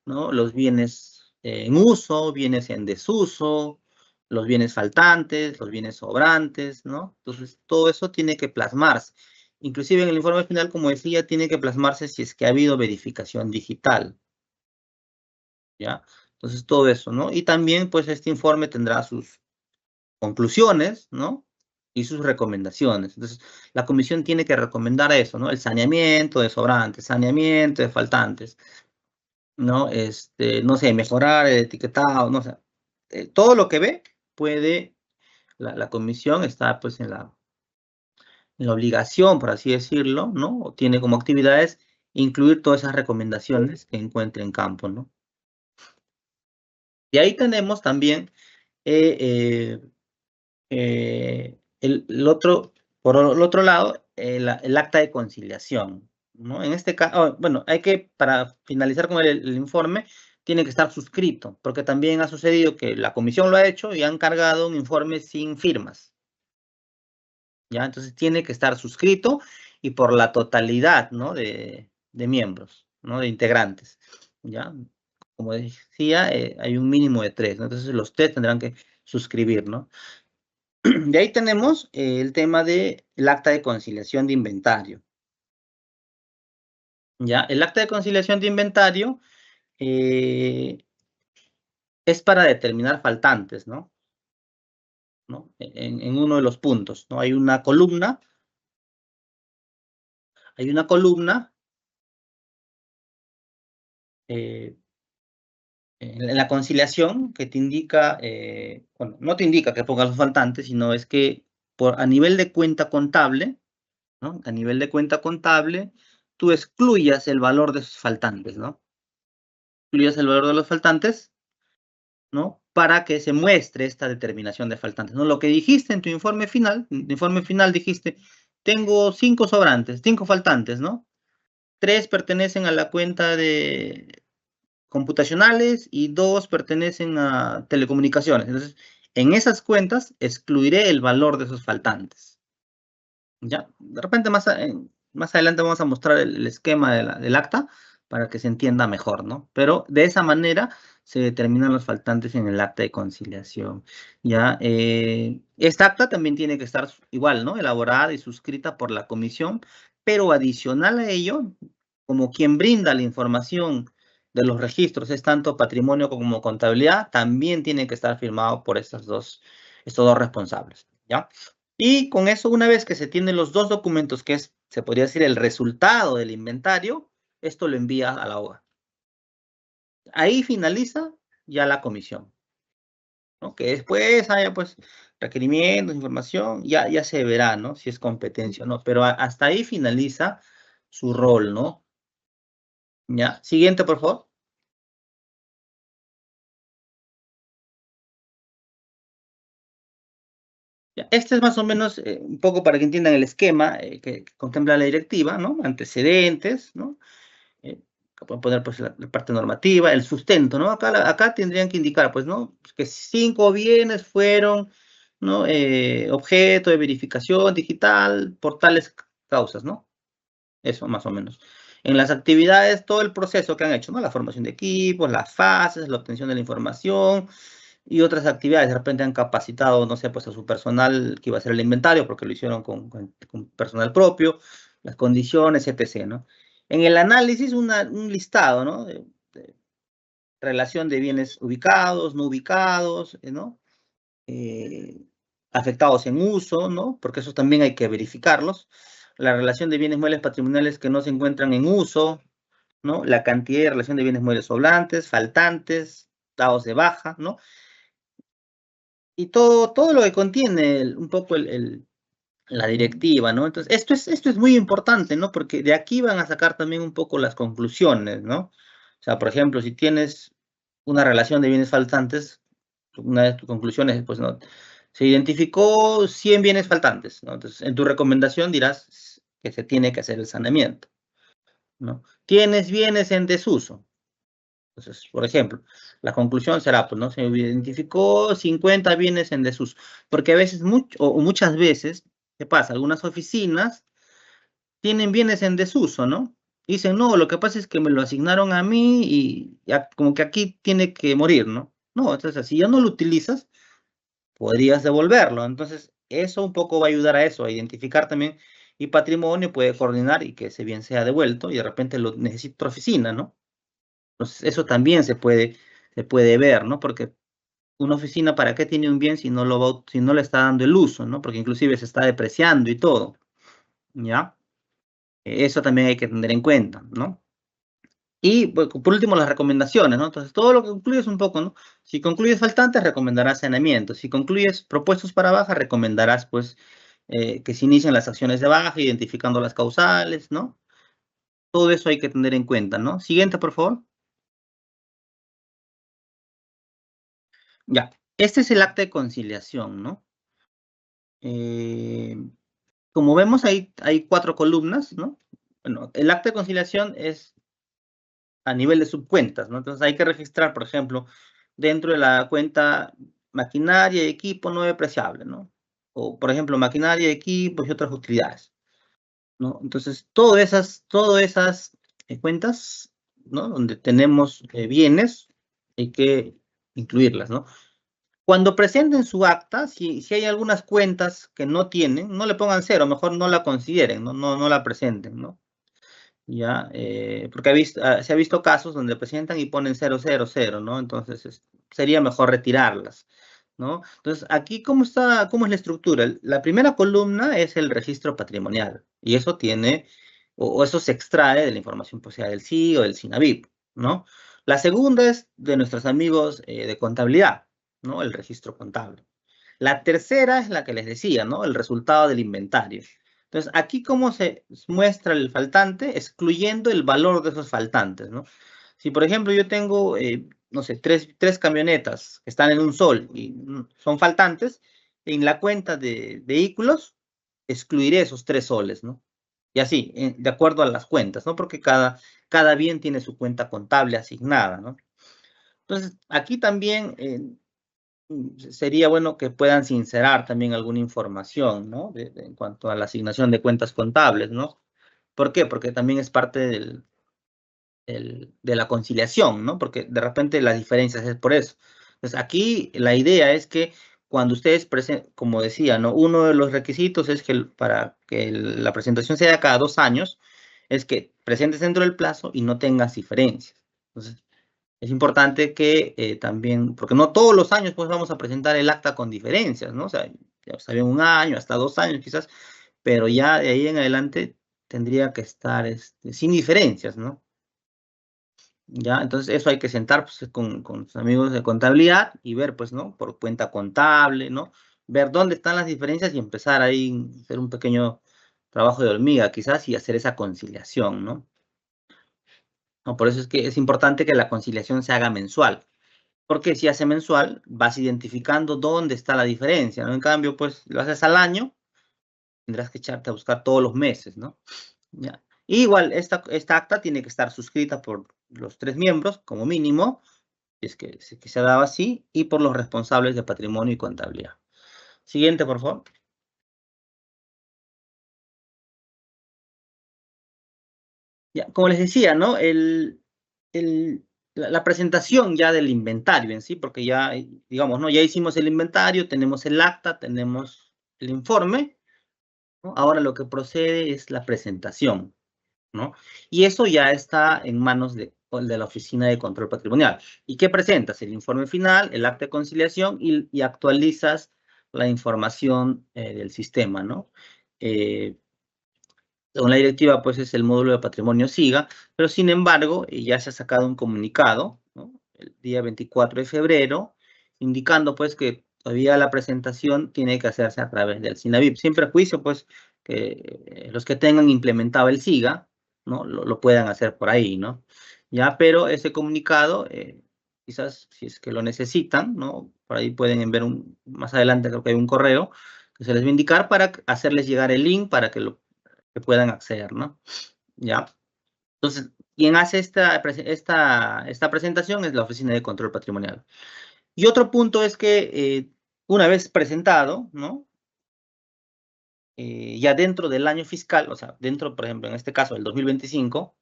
¿no? Los bienes en uso, bienes en desuso, los bienes faltantes, los bienes sobrantes, ¿no? Entonces, todo eso tiene que plasmarse. Inclusive en el informe final, como decía, tiene que plasmarse si es que ha habido verificación digital, ¿ya? Entonces, todo eso, ¿no? Y también, pues, este informe tendrá sus conclusiones, ¿no? Y sus recomendaciones. Entonces, la comisión tiene que recomendar eso, ¿no? El saneamiento de sobrantes, saneamiento de faltantes, ¿no? No sé, mejorar el etiquetado, no sé. Todo lo que ve puede, la comisión está, pues, en la obligación, por así decirlo, ¿no? O tiene como actividades incluir todas esas recomendaciones que encuentre en campo, ¿no? Y ahí tenemos también por el otro lado, el acta de conciliación, ¿no? En este caso, bueno, para finalizar con el informe, tiene que estar suscrito, porque también ha sucedido que la comisión lo ha hecho y han cargado un informe sin firmas, ¿ya? Entonces tiene que estar suscrito y por la totalidad, ¿no? de miembros, ¿no? De integrantes, ¿ya? Como decía, hay un mínimo de 3, ¿no? Entonces los 3 tendrán que suscribir, ¿no? De ahí tenemos el tema del acta de conciliación de inventario. ¿Ya? El acta de conciliación de inventario es para determinar faltantes, ¿no? En uno de los puntos, ¿no? Hay una columna en la conciliación que te indica, bueno, no te indica que pongas los faltantes, sino es que a nivel de cuenta contable, ¿no? A nivel de cuenta contable, tú excluyas el valor de esos faltantes, ¿no? Excluyas el valor de los faltantes, ¿no? Para que se muestre esta determinación de faltantes, ¿no? Lo que dijiste en tu informe final, dijiste, tengo 5 sobrantes, 5 faltantes, ¿no? 3 pertenecen a la cuenta de computacionales y 2 pertenecen a telecomunicaciones. Entonces, en esas cuentas excluiré el valor de esos faltantes. ¿Ya? De repente más adelante vamos a mostrar el esquema del acta para que se entienda mejor, ¿no? Pero de esa manera se determinan los faltantes en el acta de conciliación, ¿ya? Esta acta también tiene que estar igual, ¿no? Elaborada y suscrita por la comisión, pero adicional a ello, como quien brinda la información de los registros es tanto patrimonio como contabilidad, también tiene que estar firmado por estos dos responsables, ¿ya? Y con eso, una vez que se tienen los dos documentos, que se podría decir el resultado del inventario, esto lo envía a la OGA. Ahí finaliza ya la comisión. ¿no? Que después haya, pues, requerimientos, información, ya se verá, ¿no? Si es competencia o no, pero hasta ahí finaliza su rol, ¿no? Ya, siguiente, por favor. Ya, este es más o menos un poco para que entiendan el esquema que contempla la directiva, ¿no? Antecedentes, ¿no? Pueden poner pues la parte normativa, el sustento, ¿no? Acá tendrían que indicar, pues, ¿no? Pues, que 5 bienes fueron, ¿no? Objeto de verificación digital por tales causas, ¿no? Eso más o menos. En las actividades, todo el proceso que han hecho, ¿no? La formación de equipos, las fases, la obtención de la información y otras actividades. De repente han capacitado, no sé, pues a su personal que iba a hacer el inventario porque lo hicieron con personal propio, las condiciones, etc., ¿no? En el análisis, un listado, ¿no? De relación de bienes ubicados, no ubicados, ¿no? Afectados en uso, ¿no? Porque eso también hay que verificarlos. La relación de bienes muebles patrimoniales que no se encuentran en uso, ¿no? La cantidad de relación de bienes muebles sobrantes, faltantes, dados de baja, ¿no? Y todo lo que contiene un poco la directiva, ¿no? Entonces, esto es muy importante, ¿no? Porque de aquí van a sacar también un poco las conclusiones, ¿no? O sea, por ejemplo, si tienes una relación de bienes faltantes, una de tus conclusiones, pues, ¿no? Se identificó 100 bienes faltantes, ¿no? Entonces, en tu recomendación dirás que se tiene que hacer el saneamiento, ¿no? Tienes bienes en desuso. Entonces, por ejemplo, la conclusión será, pues, ¿no? Se identificó 50 bienes en desuso, porque a veces, o muchas veces, ¿qué pasa? Algunas oficinas tienen bienes en desuso, ¿no? Dicen, no, lo que pasa es que me lo asignaron a mí y ya como que aquí tiene que morir, ¿no? No, entonces, si ya no lo utilizas, podrías devolverlo. Entonces, eso un poco va a ayudar a eso, a identificar también, y patrimonio puede coordinar y que ese bien sea devuelto y de repente lo necesita otra oficina, ¿no? Entonces, eso también se puede ver, ¿no? Porque una oficina, ¿para qué tiene un bien si no si no le está dando el uso, ¿no? Porque inclusive se está depreciando y todo, ¿ya? Eso también hay que tener en cuenta, ¿no? Y pues, por último, las recomendaciones, ¿no? Entonces, todo lo que concluyes un poco, ¿no? Si concluyes faltantes, recomendarás saneamiento. Si concluyes propuestos para baja, recomendarás, pues, que se inicien las acciones de baja, identificando las causales, ¿no? Todo eso hay que tener en cuenta, ¿no? Siguiente, por favor. Ya, este es el acta de conciliación, ¿no? Como vemos, hay 4 columnas, ¿no? Bueno, el acta de conciliación es a nivel de subcuentas, ¿no? Entonces hay que registrar, por ejemplo, dentro de la cuenta maquinaria y equipo no depreciable, ¿no? O, por ejemplo, maquinaria, equipos y otras utilidades, ¿no? Entonces, todas esas cuentas, ¿no? Donde tenemos bienes, hay que incluirlas, ¿no? Cuando presenten su acta, si hay algunas cuentas que no tienen, no le pongan 0, mejor no la consideren, no la presenten, ¿no? Ya, porque se ha visto casos donde presentan y ponen 000, ¿no? Entonces, sería mejor retirarlas, ¿no? Entonces, aquí, ¿cómo es la estructura? La primera columna es el registro patrimonial, y eso tiene, o eso se extrae de la información, pues, sea del SI o del SINAVIP, ¿no? La segunda es de nuestros amigos de contabilidad, ¿no? El registro contable. La tercera es la que les decía, ¿no? El resultado del inventario. Entonces, aquí cómo se muestra el faltante, excluyendo el valor de esos faltantes, ¿no? Si, por ejemplo, yo tengo, no sé, tres camionetas que están en un sol y son faltantes, en la cuenta de vehículos, excluiré esos 3 soles, ¿no? Y así, de acuerdo a las cuentas, ¿no? Porque cada bien tiene su cuenta contable asignada, ¿no? Entonces, aquí también sería bueno que puedan sincerar también alguna información, ¿no? En cuanto a la asignación de cuentas contables, ¿no? ¿Por qué? Porque también es parte de la conciliación, ¿no? Porque de repente las diferencias es por eso. Entonces, aquí la idea es que cuando ustedes presenten, como decía, ¿no? Uno de los requisitos es que para que la presentación sea cada 2 años, es que presentes dentro del plazo y no tengas diferencias. Entonces, es importante que también, porque no todos los años pues vamos a presentar el acta con diferencias, ¿no? O sea, ya está bien 1 año, hasta 2 años quizás, pero ya de ahí en adelante tendría que estar sin diferencias, ¿no? ¿Ya? Entonces, eso hay que sentar pues, con sus amigos de contabilidad y ver, pues, ¿no? Por cuenta contable, ¿no? Ver dónde están las diferencias y empezar ahí a hacer un pequeño trabajo de hormiga, quizás, y hacer esa conciliación, ¿no? ¿No? Por eso es que es importante que la conciliación se haga mensual. Porque si hace mensual, vas identificando dónde está la diferencia, ¿no? En cambio, pues, lo haces al año, tendrás que echarte a buscar todos los meses, ¿no? ¿Ya? Y igual, esta acta tiene que estar suscrita por los 3 miembros, como mínimo, si es que se ha dado así, y por los responsables de patrimonio y contabilidad. Siguiente, por favor. Ya, como les decía, ¿no? La presentación ya del inventario en sí, porque ya, digamos, ¿no? Ya hicimos el inventario, tenemos el acta, tenemos el informe, ¿no? Ahora lo que procede es la presentación, ¿no? Y eso ya está en manos de la Oficina de Control Patrimonial. ¿Y qué presentas? El informe final, el acta de conciliación y actualizas la información del sistema, ¿no? Según la directiva, pues es el módulo de patrimonio SIGA, pero sin embargo, ya se ha sacado un comunicado, ¿no? El día 24 de febrero, indicando pues que todavía la presentación tiene que hacerse a través del SINAVIP, sin prejuicio pues que los que tengan implementado el SIGA, ¿no? Lo puedan hacer por ahí, ¿no? Ya, pero ese comunicado, quizás si es que lo necesitan, ¿no? Por ahí pueden ver más adelante creo que hay un correo que se les va a indicar para hacerles llegar el link para que puedan acceder, ¿no? ¿Ya? Entonces, quien hace esta presentación es la Oficina de Control Patrimonial. Y otro punto es que una vez presentado, ¿no? Ya dentro del año fiscal, o sea, dentro, por ejemplo, en este caso, del 2025,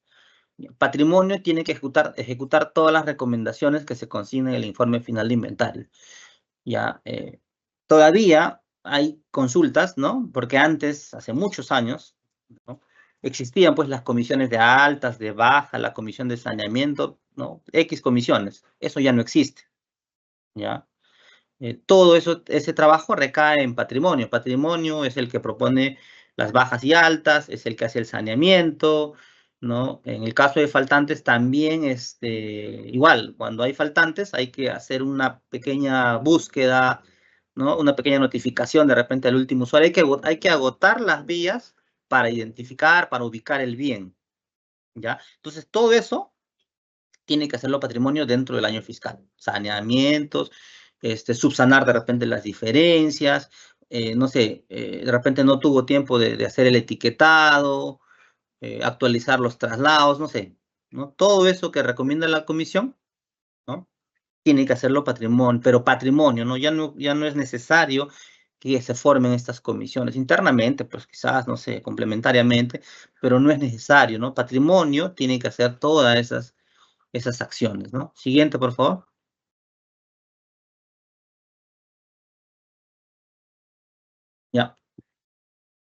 Patrimonio tiene que ejecutar todas las recomendaciones que se consignen en el informe final de inventario. Ya, todavía hay consultas, ¿no? Porque antes, hace muchos años, ¿no? Existían pues las comisiones de altas, de baja, la comisión de saneamiento, ¿no? X comisiones. Eso ya no existe, ¿ya? Todo eso, ese trabajo recae en patrimonio. Patrimonio es el que propone las bajas y altas, es el que hace el saneamiento, ¿no? En el caso de faltantes también, igual, cuando hay faltantes hay que hacer una pequeña búsqueda, ¿no? Una pequeña notificación de repente al último usuario. Hay que agotar las vías para identificar, para ubicar el bien, ¿ya? Entonces, todo eso tiene que hacerlo patrimonio dentro del año fiscal. Saneamientos, subsanar de repente las diferencias, no sé, de repente no tuvo tiempo de hacer el etiquetado, actualizar los traslados, no sé, ¿no? Todo eso que recomienda la comisión, ¿no? Tiene que hacerlo patrimonio, pero patrimonio, ¿no? Ya no es necesario que se formen estas comisiones internamente, pues quizás, no sé, complementariamente, pero no es necesario, ¿no? Patrimonio tiene que hacer todas esas acciones, ¿no? Siguiente, por favor. Ya.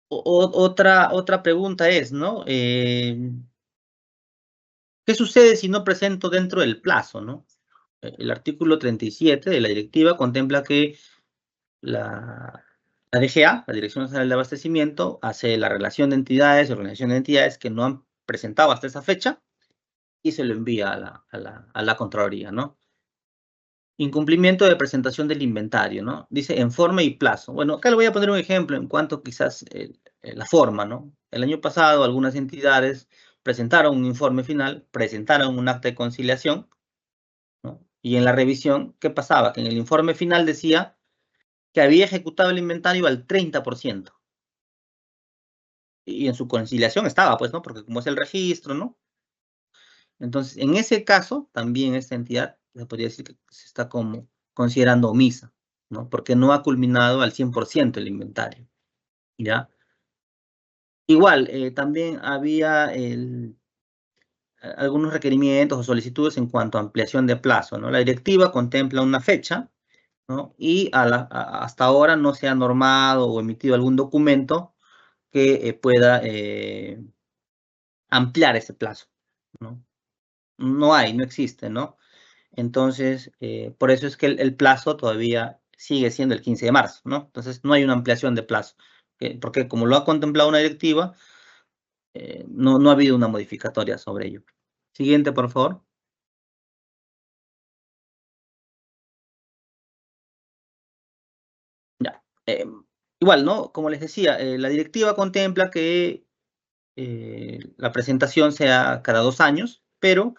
Otra pregunta es, ¿no? ¿Qué sucede si no presento dentro del plazo, ¿no? El artículo 37 de la directiva contempla que la DGA, la Dirección Nacional de Abastecimiento, hace la relación de entidades, organización de entidades que no han presentado hasta esa fecha y se lo envía a la Contraloría, ¿no? Incumplimiento de presentación del inventario, ¿no? Dice en forma y plazo. Bueno, acá le voy a poner un ejemplo en cuanto quizás la forma, ¿no? El año pasado algunas entidades presentaron un informe final, presentaron un acta de conciliación, ¿no? Y en la revisión, ¿qué pasaba? Que en el informe final decía que había ejecutado el inventario al 30%. Y en su conciliación estaba, pues, ¿no? Porque como es el registro, ¿no? Entonces, en ese caso, también esta entidad se podría decir que se está como considerando omisa, ¿no? Porque no ha culminado al 100% el inventario, ¿ya? Igual, también había algunos requerimientos o solicitudes en cuanto a ampliación de plazo, ¿no? La directiva contempla una fecha, ¿no? Y hasta ahora no se ha normado o emitido algún documento que pueda ampliar ese plazo, ¿no? No existe, ¿no? Entonces, por eso es que el plazo todavía sigue siendo el 15 de marzo, ¿no? Entonces, no hay una ampliación de plazo, porque como lo ha contemplado una directiva, no ha habido una modificatoria sobre ello. Siguiente, por favor. igual, ¿no? Como les decía, la directiva contempla que la presentación sea cada 2 años, pero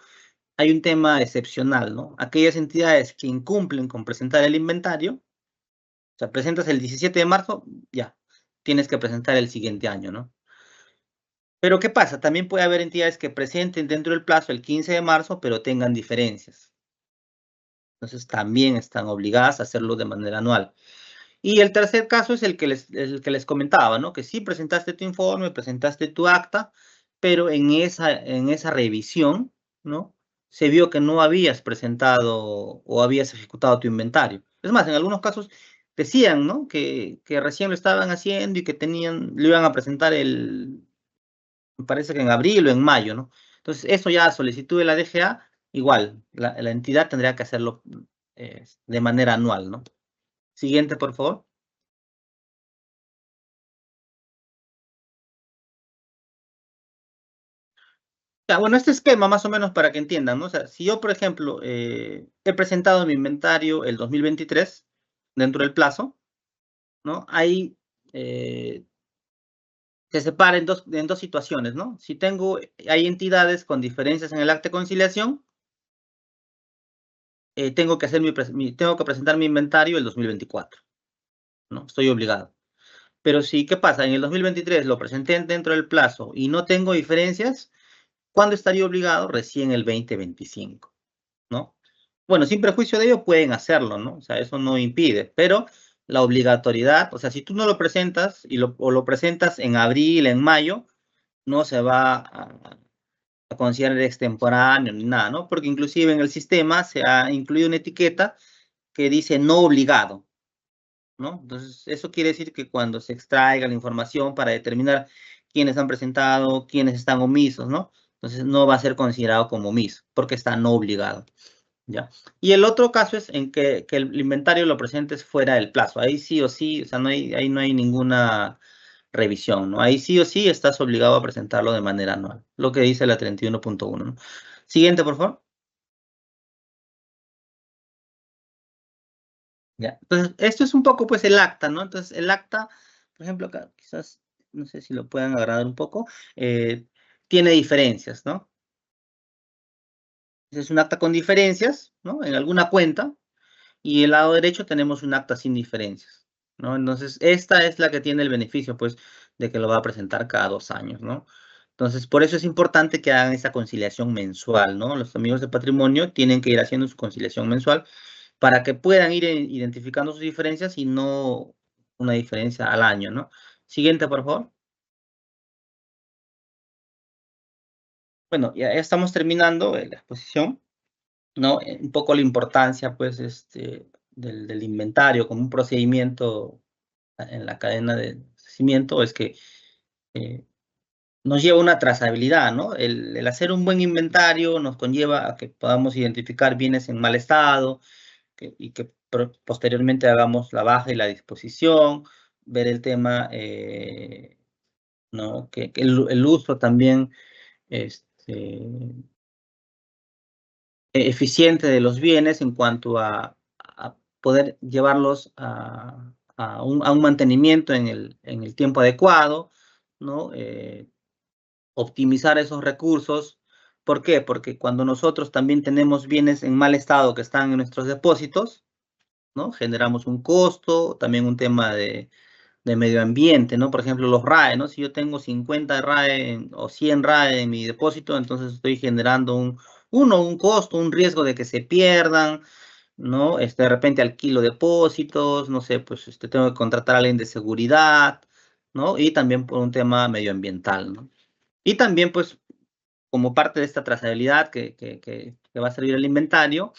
hay un tema excepcional, ¿no? Aquellas entidades que incumplen con presentar el inventario, o sea, presentas el 17 de marzo, ya, tienes que presentar el siguiente año, ¿no? Pero ¿qué pasa? También puede haber entidades que presenten dentro del plazo el 15 de marzo, pero tengan diferencias. Entonces también están obligadas a hacerlo de manera anual. Y el tercer caso es el que les comentaba, ¿no? Que sí presentaste tu informe, presentaste tu acta, pero en esa revisión, ¿no? Se vio que no habías presentado o habías ejecutado tu inventario. Es más, en algunos casos decían, ¿no? Que recién lo estaban haciendo y que lo iban a presentar me parece que en abril o en mayo, ¿no? Entonces, eso ya a solicitud de la DGA, igual, la entidad tendría que hacerlo de manera anual, ¿no? Siguiente, por favor. Ya, bueno, este esquema más o menos para que entiendan, ¿no? O sea, si yo, por ejemplo, he presentado mi inventario el 2023 dentro del plazo, ¿no? Ahí se separa en dos situaciones, ¿no? Si hay entidades con diferencias en el acta de conciliación, tengo que presentar mi inventario el 2024, ¿no? Estoy obligado. Pero sí, ¿qué pasa? En el 2023 lo presenté dentro del plazo y no tengo diferencias, ¿cuándo estaría obligado? Recién el 2025, ¿no? Bueno, sin perjuicio de ello pueden hacerlo, ¿no? O sea, eso no impide, pero la obligatoriedad, o sea, si tú no lo presentas o lo presentas en abril, en mayo, no se va a considerar extemporáneo ni nada, ¿no? Porque inclusive en el sistema se ha incluido una etiqueta que dice no obligado, ¿no? Entonces, eso quiere decir que cuando se extraiga la información para determinar quiénes han presentado, quiénes están omisos, ¿no? Entonces, no va a ser considerado como omiso, porque está no obligado, ¿ya? Y el otro caso es en que el inventario lo presentes fuera del plazo. Ahí sí o sí, o sea, ahí no hay ninguna revisión, ¿no? Ahí sí o sí estás obligado a presentarlo de manera anual, lo que dice la 31.1, ¿no? Siguiente, por favor. Ya. Entonces, esto es un poco, pues, el acta, ¿no? Entonces, el acta, por ejemplo, acá, quizás, no sé si lo puedan agradar un poco, tiene diferencias, ¿no? Es un acta con diferencias, ¿no? En alguna cuenta, y el lado derecho tenemos un acta sin diferencias, ¿no? Entonces, esta es la que tiene el beneficio, pues, de que lo va a presentar cada 2 años, ¿no? Entonces, por eso es importante que hagan esa conciliación mensual, ¿no? Los amigos de patrimonio tienen que ir haciendo su conciliación mensual para que puedan ir identificando sus diferencias y no una diferencia al año, ¿no? Siguiente, por favor. Bueno, ya estamos terminando la exposición, ¿no? Un poco la importancia, pues, del inventario como un procedimiento en la cadena de abastecimiento es que nos lleva una trazabilidad, ¿no? El hacer un buen inventario nos conlleva a que podamos identificar bienes en mal estado y que posteriormente hagamos la baja y la disposición, ver el tema, ¿no? Que el uso también eficiente de los bienes en cuanto a poder llevarlos a un mantenimiento en el tiempo adecuado, ¿no? Optimizar esos recursos. ¿Por qué? Porque cuando nosotros también tenemos bienes en mal estado que están en nuestros depósitos, ¿no? Generamos un costo, también un tema de medio ambiente, ¿no? Por ejemplo, los RAE, ¿no? Si yo tengo 50 RAE o 100 RAE en mi depósito, entonces estoy generando un costo, un riesgo de que se pierdan, ¿no? De repente alquilo depósitos, no sé, pues tengo que contratar a alguien de seguridad, ¿no? Y también por un tema medioambiental, ¿no? Y también, pues, como parte de esta trazabilidad que va a servir el inventario,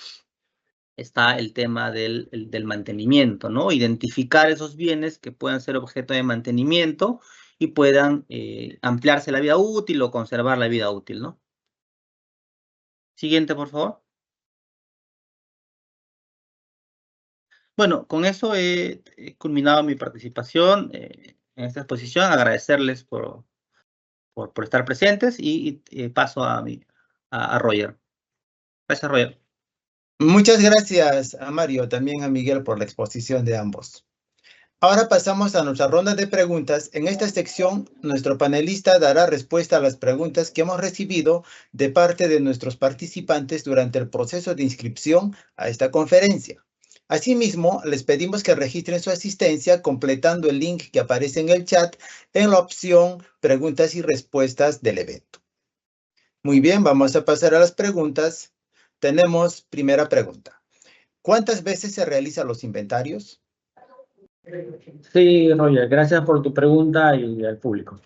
está el tema del mantenimiento, ¿no? Identificar esos bienes que puedan ser objeto de mantenimiento y puedan ampliarse la vida útil o conservar la vida útil, ¿no? Siguiente, por favor. Bueno, con eso he culminado mi participación en esta exposición. Agradecerles por estar presentes y paso a Roger. Gracias, Roger. Muchas gracias a Mario, también a Miguel por la exposición de ambos. Ahora pasamos a nuestra ronda de preguntas. En esta sección, nuestro panelista dará respuesta a las preguntas que hemos recibido de parte de nuestros participantes durante el proceso de inscripción a esta conferencia. Asimismo, les pedimos que registren su asistencia completando el link que aparece en el chat en la opción Preguntas y Respuestas del evento. Muy bien, vamos a pasar a las preguntas. Tenemos primera pregunta. ¿Cuántas veces se realizan los inventarios? Sí, Roger, gracias por tu pregunta y al público.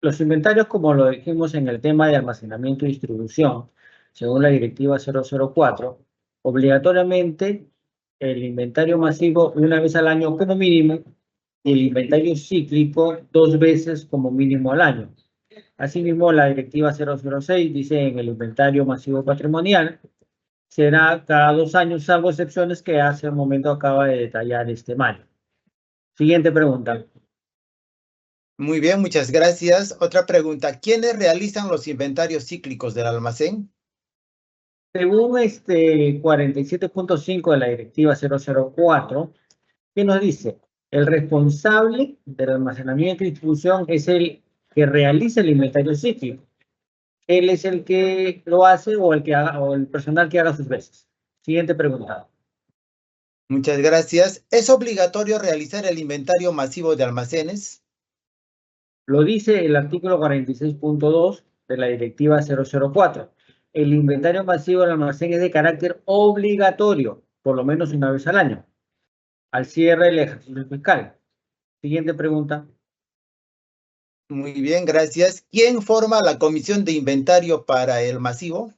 Los inventarios, como lo dijimos en el tema de almacenamiento y distribución, según la directiva 004, obligatoriamente el inventario masivo una vez al año como mínimo y el inventario cíclico 2 veces como mínimo al año. Asimismo, la directiva 006 dice en el inventario masivo patrimonial será cada 2 años, salvo excepciones que hace un momento acaba de detallar este Mario. Siguiente pregunta. Muy bien, muchas gracias. Otra pregunta. ¿Quiénes realizan los inventarios cíclicos del almacén? Según 47.5 de la directiva 004, ¿qué nos dice? El responsable del almacenamiento y distribución es el que realiza el inventario cíclico. Él es el que lo hace o el que haga, o el personal que haga sus veces. Siguiente pregunta. Muchas gracias. ¿Es obligatorio realizar el inventario masivo de almacenes? Lo dice el artículo 46.2 de la directiva 004. El inventario masivo del almacén es de carácter obligatorio, por lo menos una vez al año, al cierre del ejercicio fiscal. Siguiente pregunta. Muy bien, gracias. ¿Quién forma la comisión de inventario para el masivo?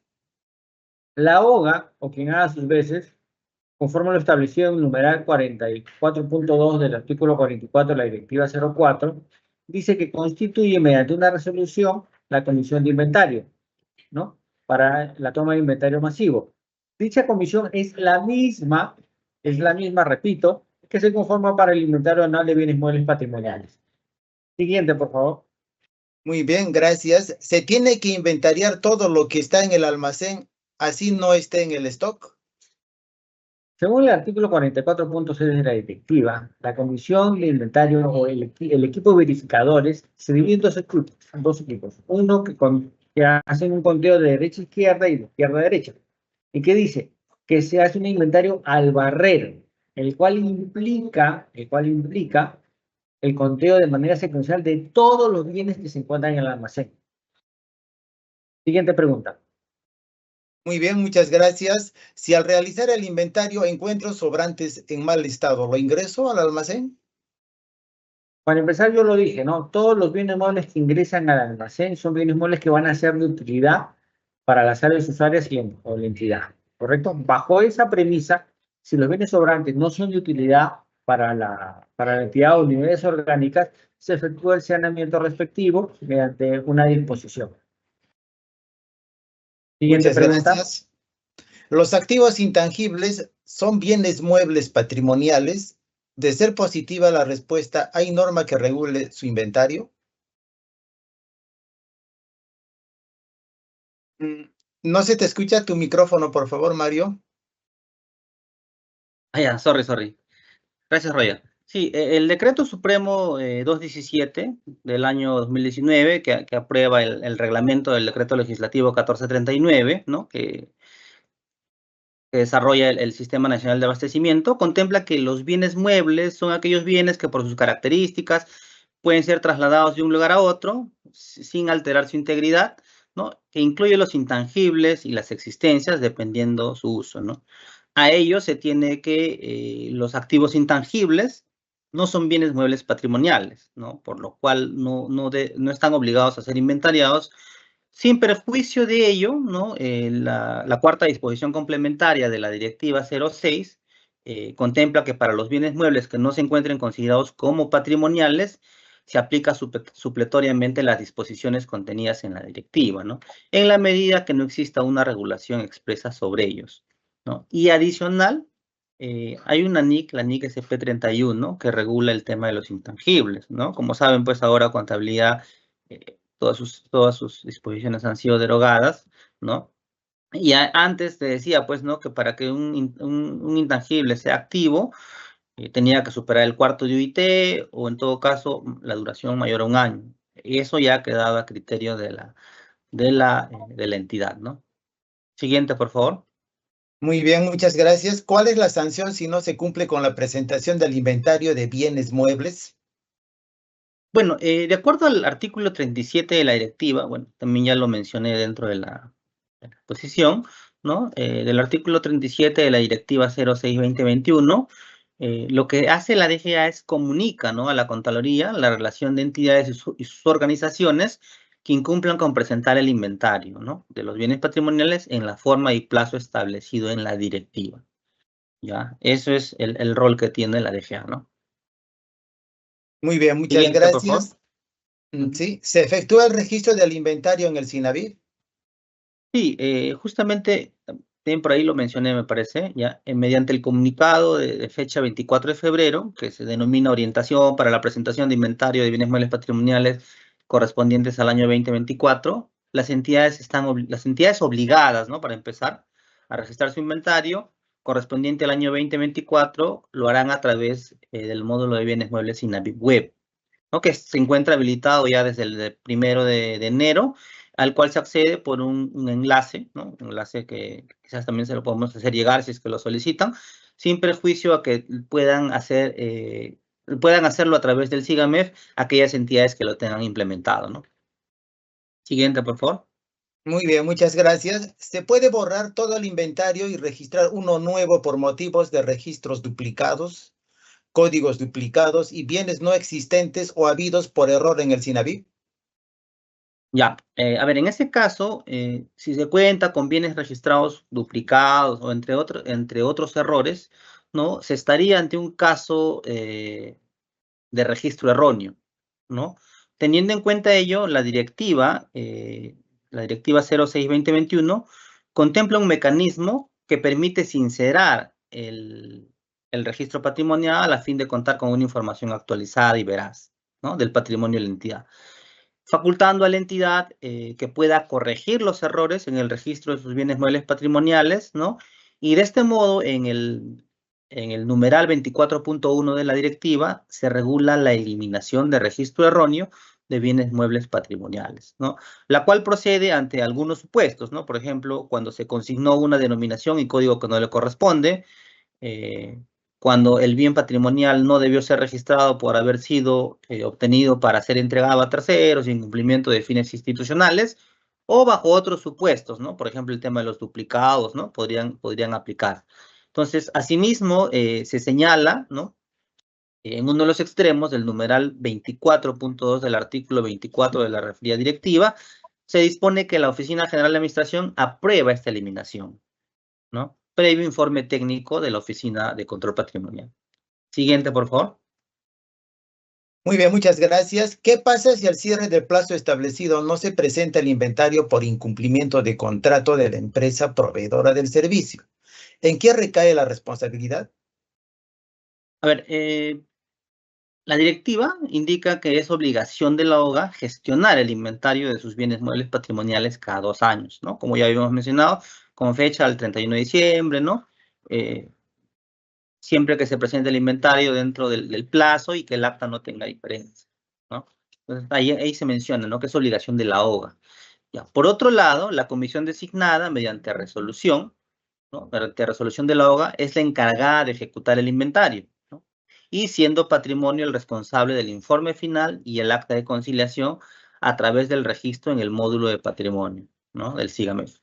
La OGA, o quien haga sus veces, conforme lo establecido en el numeral 44.2 del artículo 44 de la directiva 04, dice que constituye mediante una resolución la comisión de inventario, ¿no? Para la toma de inventario masivo. Dicha comisión es la misma, repito, que se conforma para el inventario anual de bienes muebles patrimoniales. Siguiente, por favor. Muy bien, gracias. ¿Se tiene que inventariar todo lo que está en el almacén, así no esté en el stock? Según el artículo 44.6 de la directiva, la comisión de inventario o el equipo de verificadores se divide en dos equipos. Uno que hacen un conteo de derecha a izquierda y de izquierda a derecha. ¿Y qué dice? Que se hace un inventario al barrero, el cual implica el conteo de manera secuencial de todos los bienes que se encuentran en el almacén. Siguiente pregunta. Muy bien, muchas gracias. Si al realizar el inventario encuentro sobrantes en mal estado, ¿lo ingreso al almacén? Para empezar, yo lo dije, ¿no? Todos los bienes muebles que ingresan al almacén son bienes muebles que van a ser de utilidad para las áreas usuarias o la entidad, ¿correcto? Bajo esa premisa, si los bienes sobrantes no son de utilidad para la entidad o unidades orgánicas, se efectúa el saneamiento respectivo mediante una disposición. Siguiente Muchas pregunta. gracias. Los activos intangibles son bienes muebles patrimoniales. De ser positiva la respuesta, ¿hay norma que regule su inventario? No se te escucha tu micrófono, por favor, Mario. Ah, ya, sorry. Gracias, Roger. Sí, el Decreto Supremo 217 del año 2019, que aprueba el reglamento del Decreto Legislativo 1439, ¿no? que desarrolla el Sistema Nacional de Abastecimiento, contempla que los bienes muebles son aquellos bienes que por sus características pueden ser trasladados de un lugar a otro sin alterar su integridad, ¿no? Que incluye los intangibles y las existencias dependiendo su uso, ¿no? A ello se tiene que los activos intangibles no son bienes muebles patrimoniales, ¿no? Por lo cual no están obligados a ser inventariados. Sin perjuicio de ello, ¿no? La cuarta disposición complementaria de la Directiva 06 contempla que para los bienes muebles que no se encuentren considerados como patrimoniales, se aplica supletoriamente las disposiciones contenidas en la directiva, ¿no? En la medida que no exista una regulación expresa sobre ellos, ¿no? Y adicional, hay una NIC, la NIC SP31, que regula el tema de los intangibles, ¿no? Como saben, pues ahora contabilidad, todas sus disposiciones han sido derogadas, ¿no? Y antes te decía, pues, ¿no? Que para que un intangible sea activo, tenía que superar el cuarto de UIT o en todo caso la duración mayor a un año. Y eso ya quedaba a criterio de la entidad, ¿no? Siguiente, por favor. Muy bien, muchas gracias. ¿Cuál es la sanción si no se cumple con la presentación del inventario de bienes muebles? Bueno, de acuerdo al artículo 37 de la directiva, bueno, también ya lo mencioné dentro de la exposición, ¿no? Del artículo 37 de la directiva 06-2021, lo que hace la DGA es comunica, ¿no?, a la Contraloría la relación de entidades y sus organizaciones que incumplan con presentar el inventario, ¿no?, de los bienes patrimoniales en la forma y plazo establecido en la directiva. ¿Ya? Eso es el rol que tiene la DGA, ¿no? Muy bien, muchas Siguiente, por favor. gracias. Sí, ¿se efectúa el registro del inventario en el SINAVIP? Sí, justamente, también por ahí lo mencioné, me parece, ya, mediante el comunicado de fecha 24 de febrero, que se denomina Orientación para la presentación de inventario de bienes muebles patrimoniales correspondientes al año 2024, las entidades obligadas, ¿no?, para empezar, a registrar su inventario correspondiente al año 2024, lo harán a través del módulo de bienes muebles SINAVIP Web, ¿no?, que se encuentra habilitado ya desde el 1 de enero, al cual se accede por un enlace, ¿no? Un enlace que quizás también se lo podemos hacer llegar si es que lo solicitan, sin perjuicio a que puedan hacerlo a través del SIGAMEF aquellas entidades que lo tengan implementado, ¿no? Siguiente, por favor. Muy bien, muchas gracias. ¿Se puede borrar todo el inventario y registrar uno nuevo por motivos de registros duplicados, códigos duplicados y bienes no existentes o habidos por error en el SINAVIP? Ya, a ver, en este caso, si se cuenta con bienes registrados duplicados o entre otros errores, ¿no?, se estaría ante un caso de registro erróneo, ¿no? Teniendo en cuenta ello, la directiva 06-2021, contempla un mecanismo que permite sincerar el registro patrimonial a fin de contar con una información actualizada y veraz, ¿no?, del patrimonio de la entidad, facultando a la entidad que pueda corregir los errores en el registro de sus bienes muebles patrimoniales, ¿no? Y de este modo, en el numeral 24.1 de la directiva, se regula la eliminación de registro erróneo de bienes muebles patrimoniales, ¿no?, la cual procede ante algunos supuestos, ¿no? Por ejemplo, cuando se consignó una denominación y código que no le corresponde, cuando el bien patrimonial no debió ser registrado por haber sido obtenido para ser entregado a terceros, sin cumplimiento de fines institucionales, o bajo otros supuestos, ¿no? Por ejemplo, el tema de los duplicados, ¿no? Podrían aplicar. Entonces, asimismo, se señala, ¿no?, en uno de los extremos del numeral 24.2 del artículo 24 de la referida directiva, se dispone que la Oficina General de Administración aprueba esta eliminación, ¿no?, previo informe técnico de la Oficina de Control Patrimonial. Siguiente, por favor. Muy bien, muchas gracias. ¿Qué pasa si al cierre del plazo establecido no se presenta el inventario por incumplimiento de contrato de la empresa proveedora del servicio? ¿En qué recae la responsabilidad? A ver, la directiva indica que es obligación de la OGA gestionar el inventario de sus bienes muebles patrimoniales cada 2 años, ¿no? Como ya habíamos mencionado, con fecha al 31 de diciembre, ¿no? Siempre que se presente el inventario dentro del plazo y que el acta no tenga diferencia, ¿no? Entonces, ahí se menciona, ¿no?, que es obligación de la OGA. Ya. Por otro lado, la comisión designada mediante resolución, ¿no?, mediante resolución de la OGA, es la encargada de ejecutar el inventario, ¿no?, y siendo patrimonio el responsable del informe final y el acta de conciliación a través del registro en el módulo de patrimonio, ¿no?, del SIGAMEF.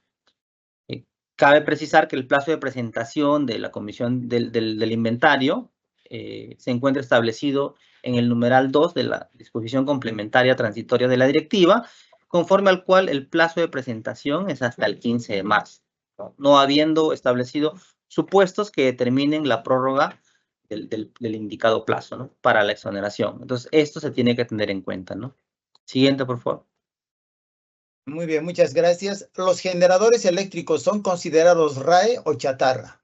Cabe precisar que el plazo de presentación de la comisión del inventario se encuentra establecido en el numeral 2 de la disposición complementaria transitoria de la directiva, conforme al cual el plazo de presentación es hasta el 15 de marzo, no habiendo establecido supuestos que determinen la prórroga del indicado plazo, ¿no?, para la exoneración. Entonces, esto se tiene que tener en cuenta, ¿no? Siguiente, por favor. Muy bien, muchas gracias. ¿Los generadores eléctricos son considerados RAE o chatarra?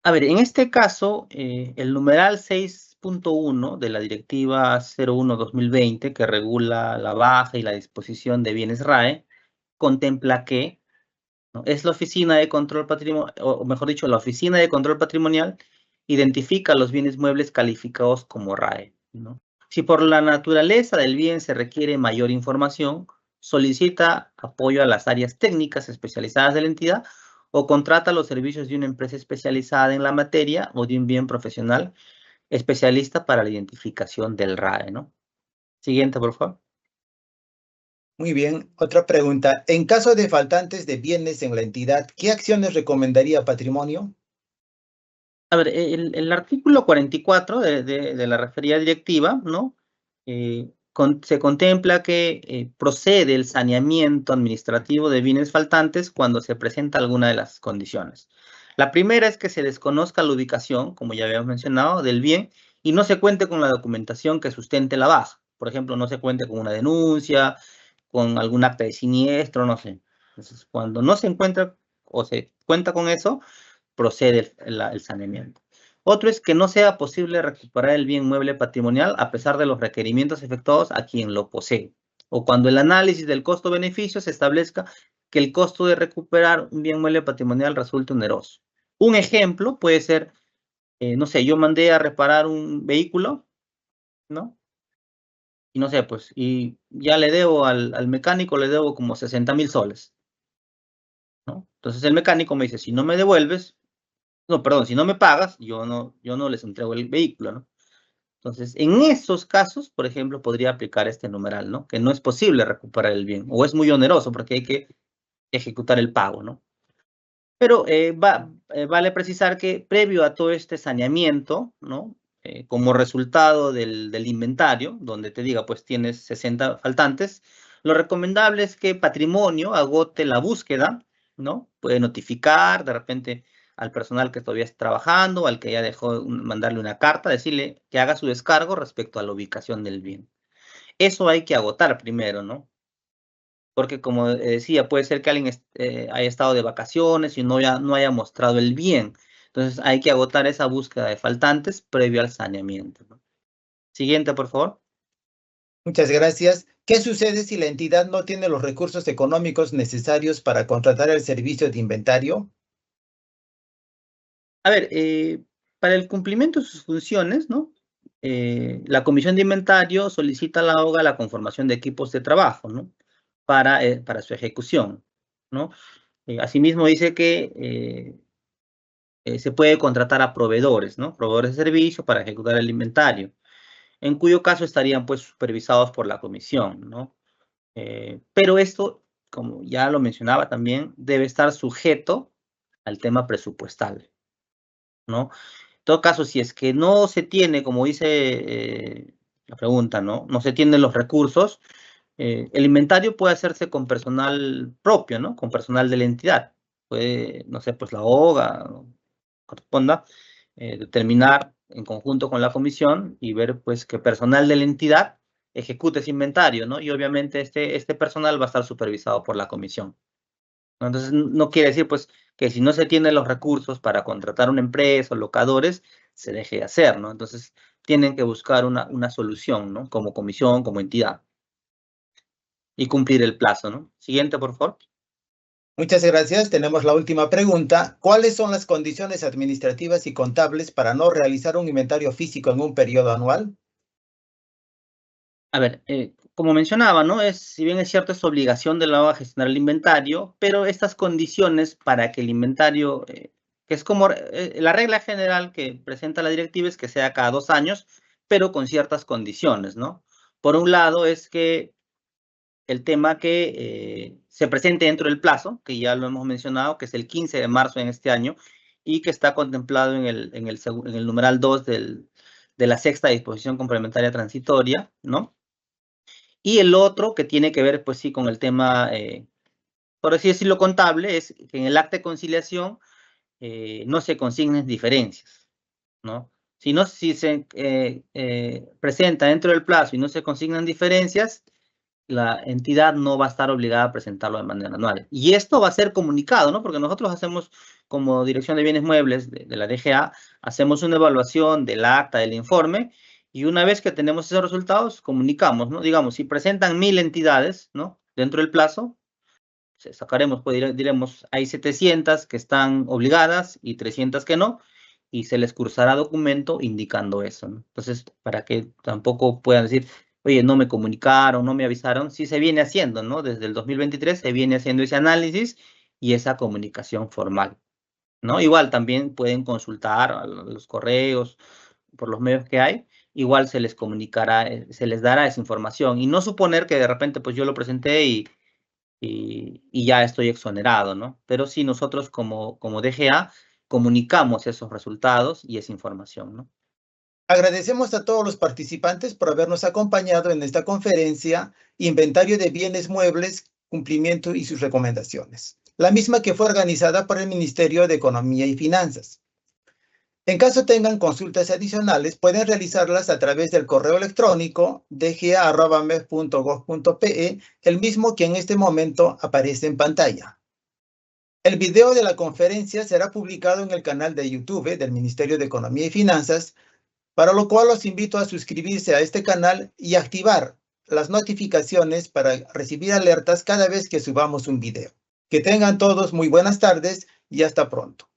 A ver, en este caso, el numeral 6.1 de la directiva 01/2020, que regula la baja y la disposición de bienes RAE, contempla que, ¿no?, es la Oficina de Control Patrimonial, o mejor dicho, la Oficina de Control Patrimonial, identifica los bienes muebles calificados como RAE, ¿no? Si por la naturaleza del bien se requiere mayor información, solicita apoyo a las áreas técnicas especializadas de la entidad o contrata los servicios de una empresa especializada en la materia o de un bien profesional especialista para la identificación del RAE, ¿no? Siguiente, por favor. Muy bien. Otra pregunta. En caso de faltantes de bienes en la entidad, ¿qué acciones recomendaría Patrimonio? A ver, el artículo 44 de la referida directiva, ¿no? Se contempla que procede el saneamiento administrativo de bienes faltantes cuando se presenta alguna de las condiciones. La primera es que se desconozca la ubicación, como ya habíamos mencionado, del bien y no se cuente con la documentación que sustente la baja. Por ejemplo, no se cuente con una denuncia, con algún acta de siniestro, no sé. Entonces, cuando no se encuentra o se cuenta con eso, procede el saneamiento. Otro es que no sea posible recuperar el bien mueble patrimonial a pesar de los requerimientos efectuados a quien lo posee, o cuando el análisis del costo-beneficio se establezca que el costo de recuperar un bien mueble patrimonial resulte oneroso. Un ejemplo puede ser, no sé, yo mandé a reparar un vehículo, ¿no? Y no sé, pues, y ya le debo al mecánico, le debo como 60.000 soles, ¿no? Entonces el mecánico me dice, si no me devuelves, no, perdón, si no me pagas, yo no les entrego el vehículo, ¿no? Entonces, en esos casos, por ejemplo, podría aplicar este numeral, ¿no? Que no es posible recuperar el bien, o es muy oneroso porque hay que ejecutar el pago, ¿no? Pero vale precisar que previo a todo este saneamiento, ¿no? Como resultado del inventario, donde te diga, pues tienes 60 faltantes, lo recomendable es que Patrimonio agote la búsqueda, ¿no? Puede notificar de repente al personal que todavía está trabajando, al que ya dejó mandarle una carta, decirle que haga su descargo respecto a la ubicación del bien. Eso hay que agotar primero, ¿no? Porque como decía, puede ser que alguien haya estado de vacaciones y no haya mostrado el bien. Entonces hay que agotar esa búsqueda de faltantes previo al saneamiento, ¿no? Siguiente, por favor. Muchas gracias. ¿Qué sucede si la entidad no tiene los recursos económicos necesarios para contratar el servicio de inventario? A ver, para el cumplimiento de sus funciones, ¿no? La Comisión de Inventario solicita a la AOGA la conformación de equipos de trabajo, ¿no? Para su ejecución, ¿no? Asimismo dice que se puede contratar a proveedores, ¿no? Proveedores de servicio para ejecutar el inventario, en cuyo caso estarían pues supervisados por la comisión, ¿no? Pero esto, como ya lo mencionaba también, debe estar sujeto al tema presupuestal, ¿no? En todo caso, si es que no se tiene, como dice la pregunta, ¿no? No se tienen los recursos, el inventario puede hacerse con personal propio, ¿no? Con personal de la entidad. Puede, no sé, pues la OGA, corresponda, determinar en conjunto con la comisión y ver pues que personal de la entidad ejecute ese inventario, ¿no? Y obviamente este personal va a estar supervisado por la comisión, ¿no? Entonces no quiere decir pues que si no se tienen los recursos para contratar una empresa o locadores, se deje de hacer, ¿no? Entonces tienen que buscar una solución, ¿no? Como comisión, como entidad. Y cumplir el plazo, ¿no? Siguiente, por favor. Muchas gracias. Tenemos la última pregunta. ¿Cuáles son las condiciones administrativas y contables para no realizar un inventario físico en un periodo anual? A ver, como mencionaba, ¿no? Si bien es cierto, es obligación de la OGA gestionar el inventario, pero estas condiciones para que el inventario, que es como la regla general que presenta la directiva es que sea cada 2 años, pero con ciertas condiciones, ¿no? Por un lado es que el tema que se presente dentro del plazo, que ya lo hemos mencionado, que es el 15 de marzo en este año, y que está contemplado en el numeral 2 de la 6ª disposición complementaria transitoria, ¿no? Y el otro que tiene que ver, pues sí, con el tema, por así decirlo, contable, es que en el acta de conciliación no se consignen diferencias, ¿no? Si se presenta dentro del plazo y no se consignan diferencias, la entidad no va a estar obligada a presentarlo de manera anual. Y esto va a ser comunicado, ¿no? Porque nosotros hacemos, como Dirección de Bienes Muebles de la DGA, hacemos una evaluación del acta, del informe, y una vez que tenemos esos resultados, comunicamos, ¿no? Digamos, si presentan 1000 entidades, ¿no? Dentro del plazo, sacaremos, pues diremos, hay 700 que están obligadas y 300 que no, y se les cursará documento indicando eso, ¿no? Entonces, para que tampoco puedan decir, oye, no me comunicaron, no me avisaron, sí se viene haciendo, ¿no? Desde el 2023 se viene haciendo ese análisis y esa comunicación formal, ¿no? Igual también pueden consultar a los correos por los medios que hay, igual se les comunicará, se les dará esa información y no suponer que de repente pues yo lo presenté y ya estoy exonerado, ¿no? Pero sí nosotros como DGA comunicamos esos resultados y esa información, ¿no? Agradecemos a todos los participantes por habernos acompañado en esta conferencia Inventario de Bienes Muebles, Cumplimiento y sus recomendaciones, la misma que fue organizada por el Ministerio de Economía y Finanzas. En caso tengan consultas adicionales, pueden realizarlas a través del correo electrónico dga@mef.gov.pe, el mismo que en este momento aparece en pantalla. El video de la conferencia será publicado en el canal de YouTube del Ministerio de Economía y Finanzas, para lo cual los invito a suscribirse a este canal y activar las notificaciones para recibir alertas cada vez que subamos un video. Que tengan todos muy buenas tardes y hasta pronto.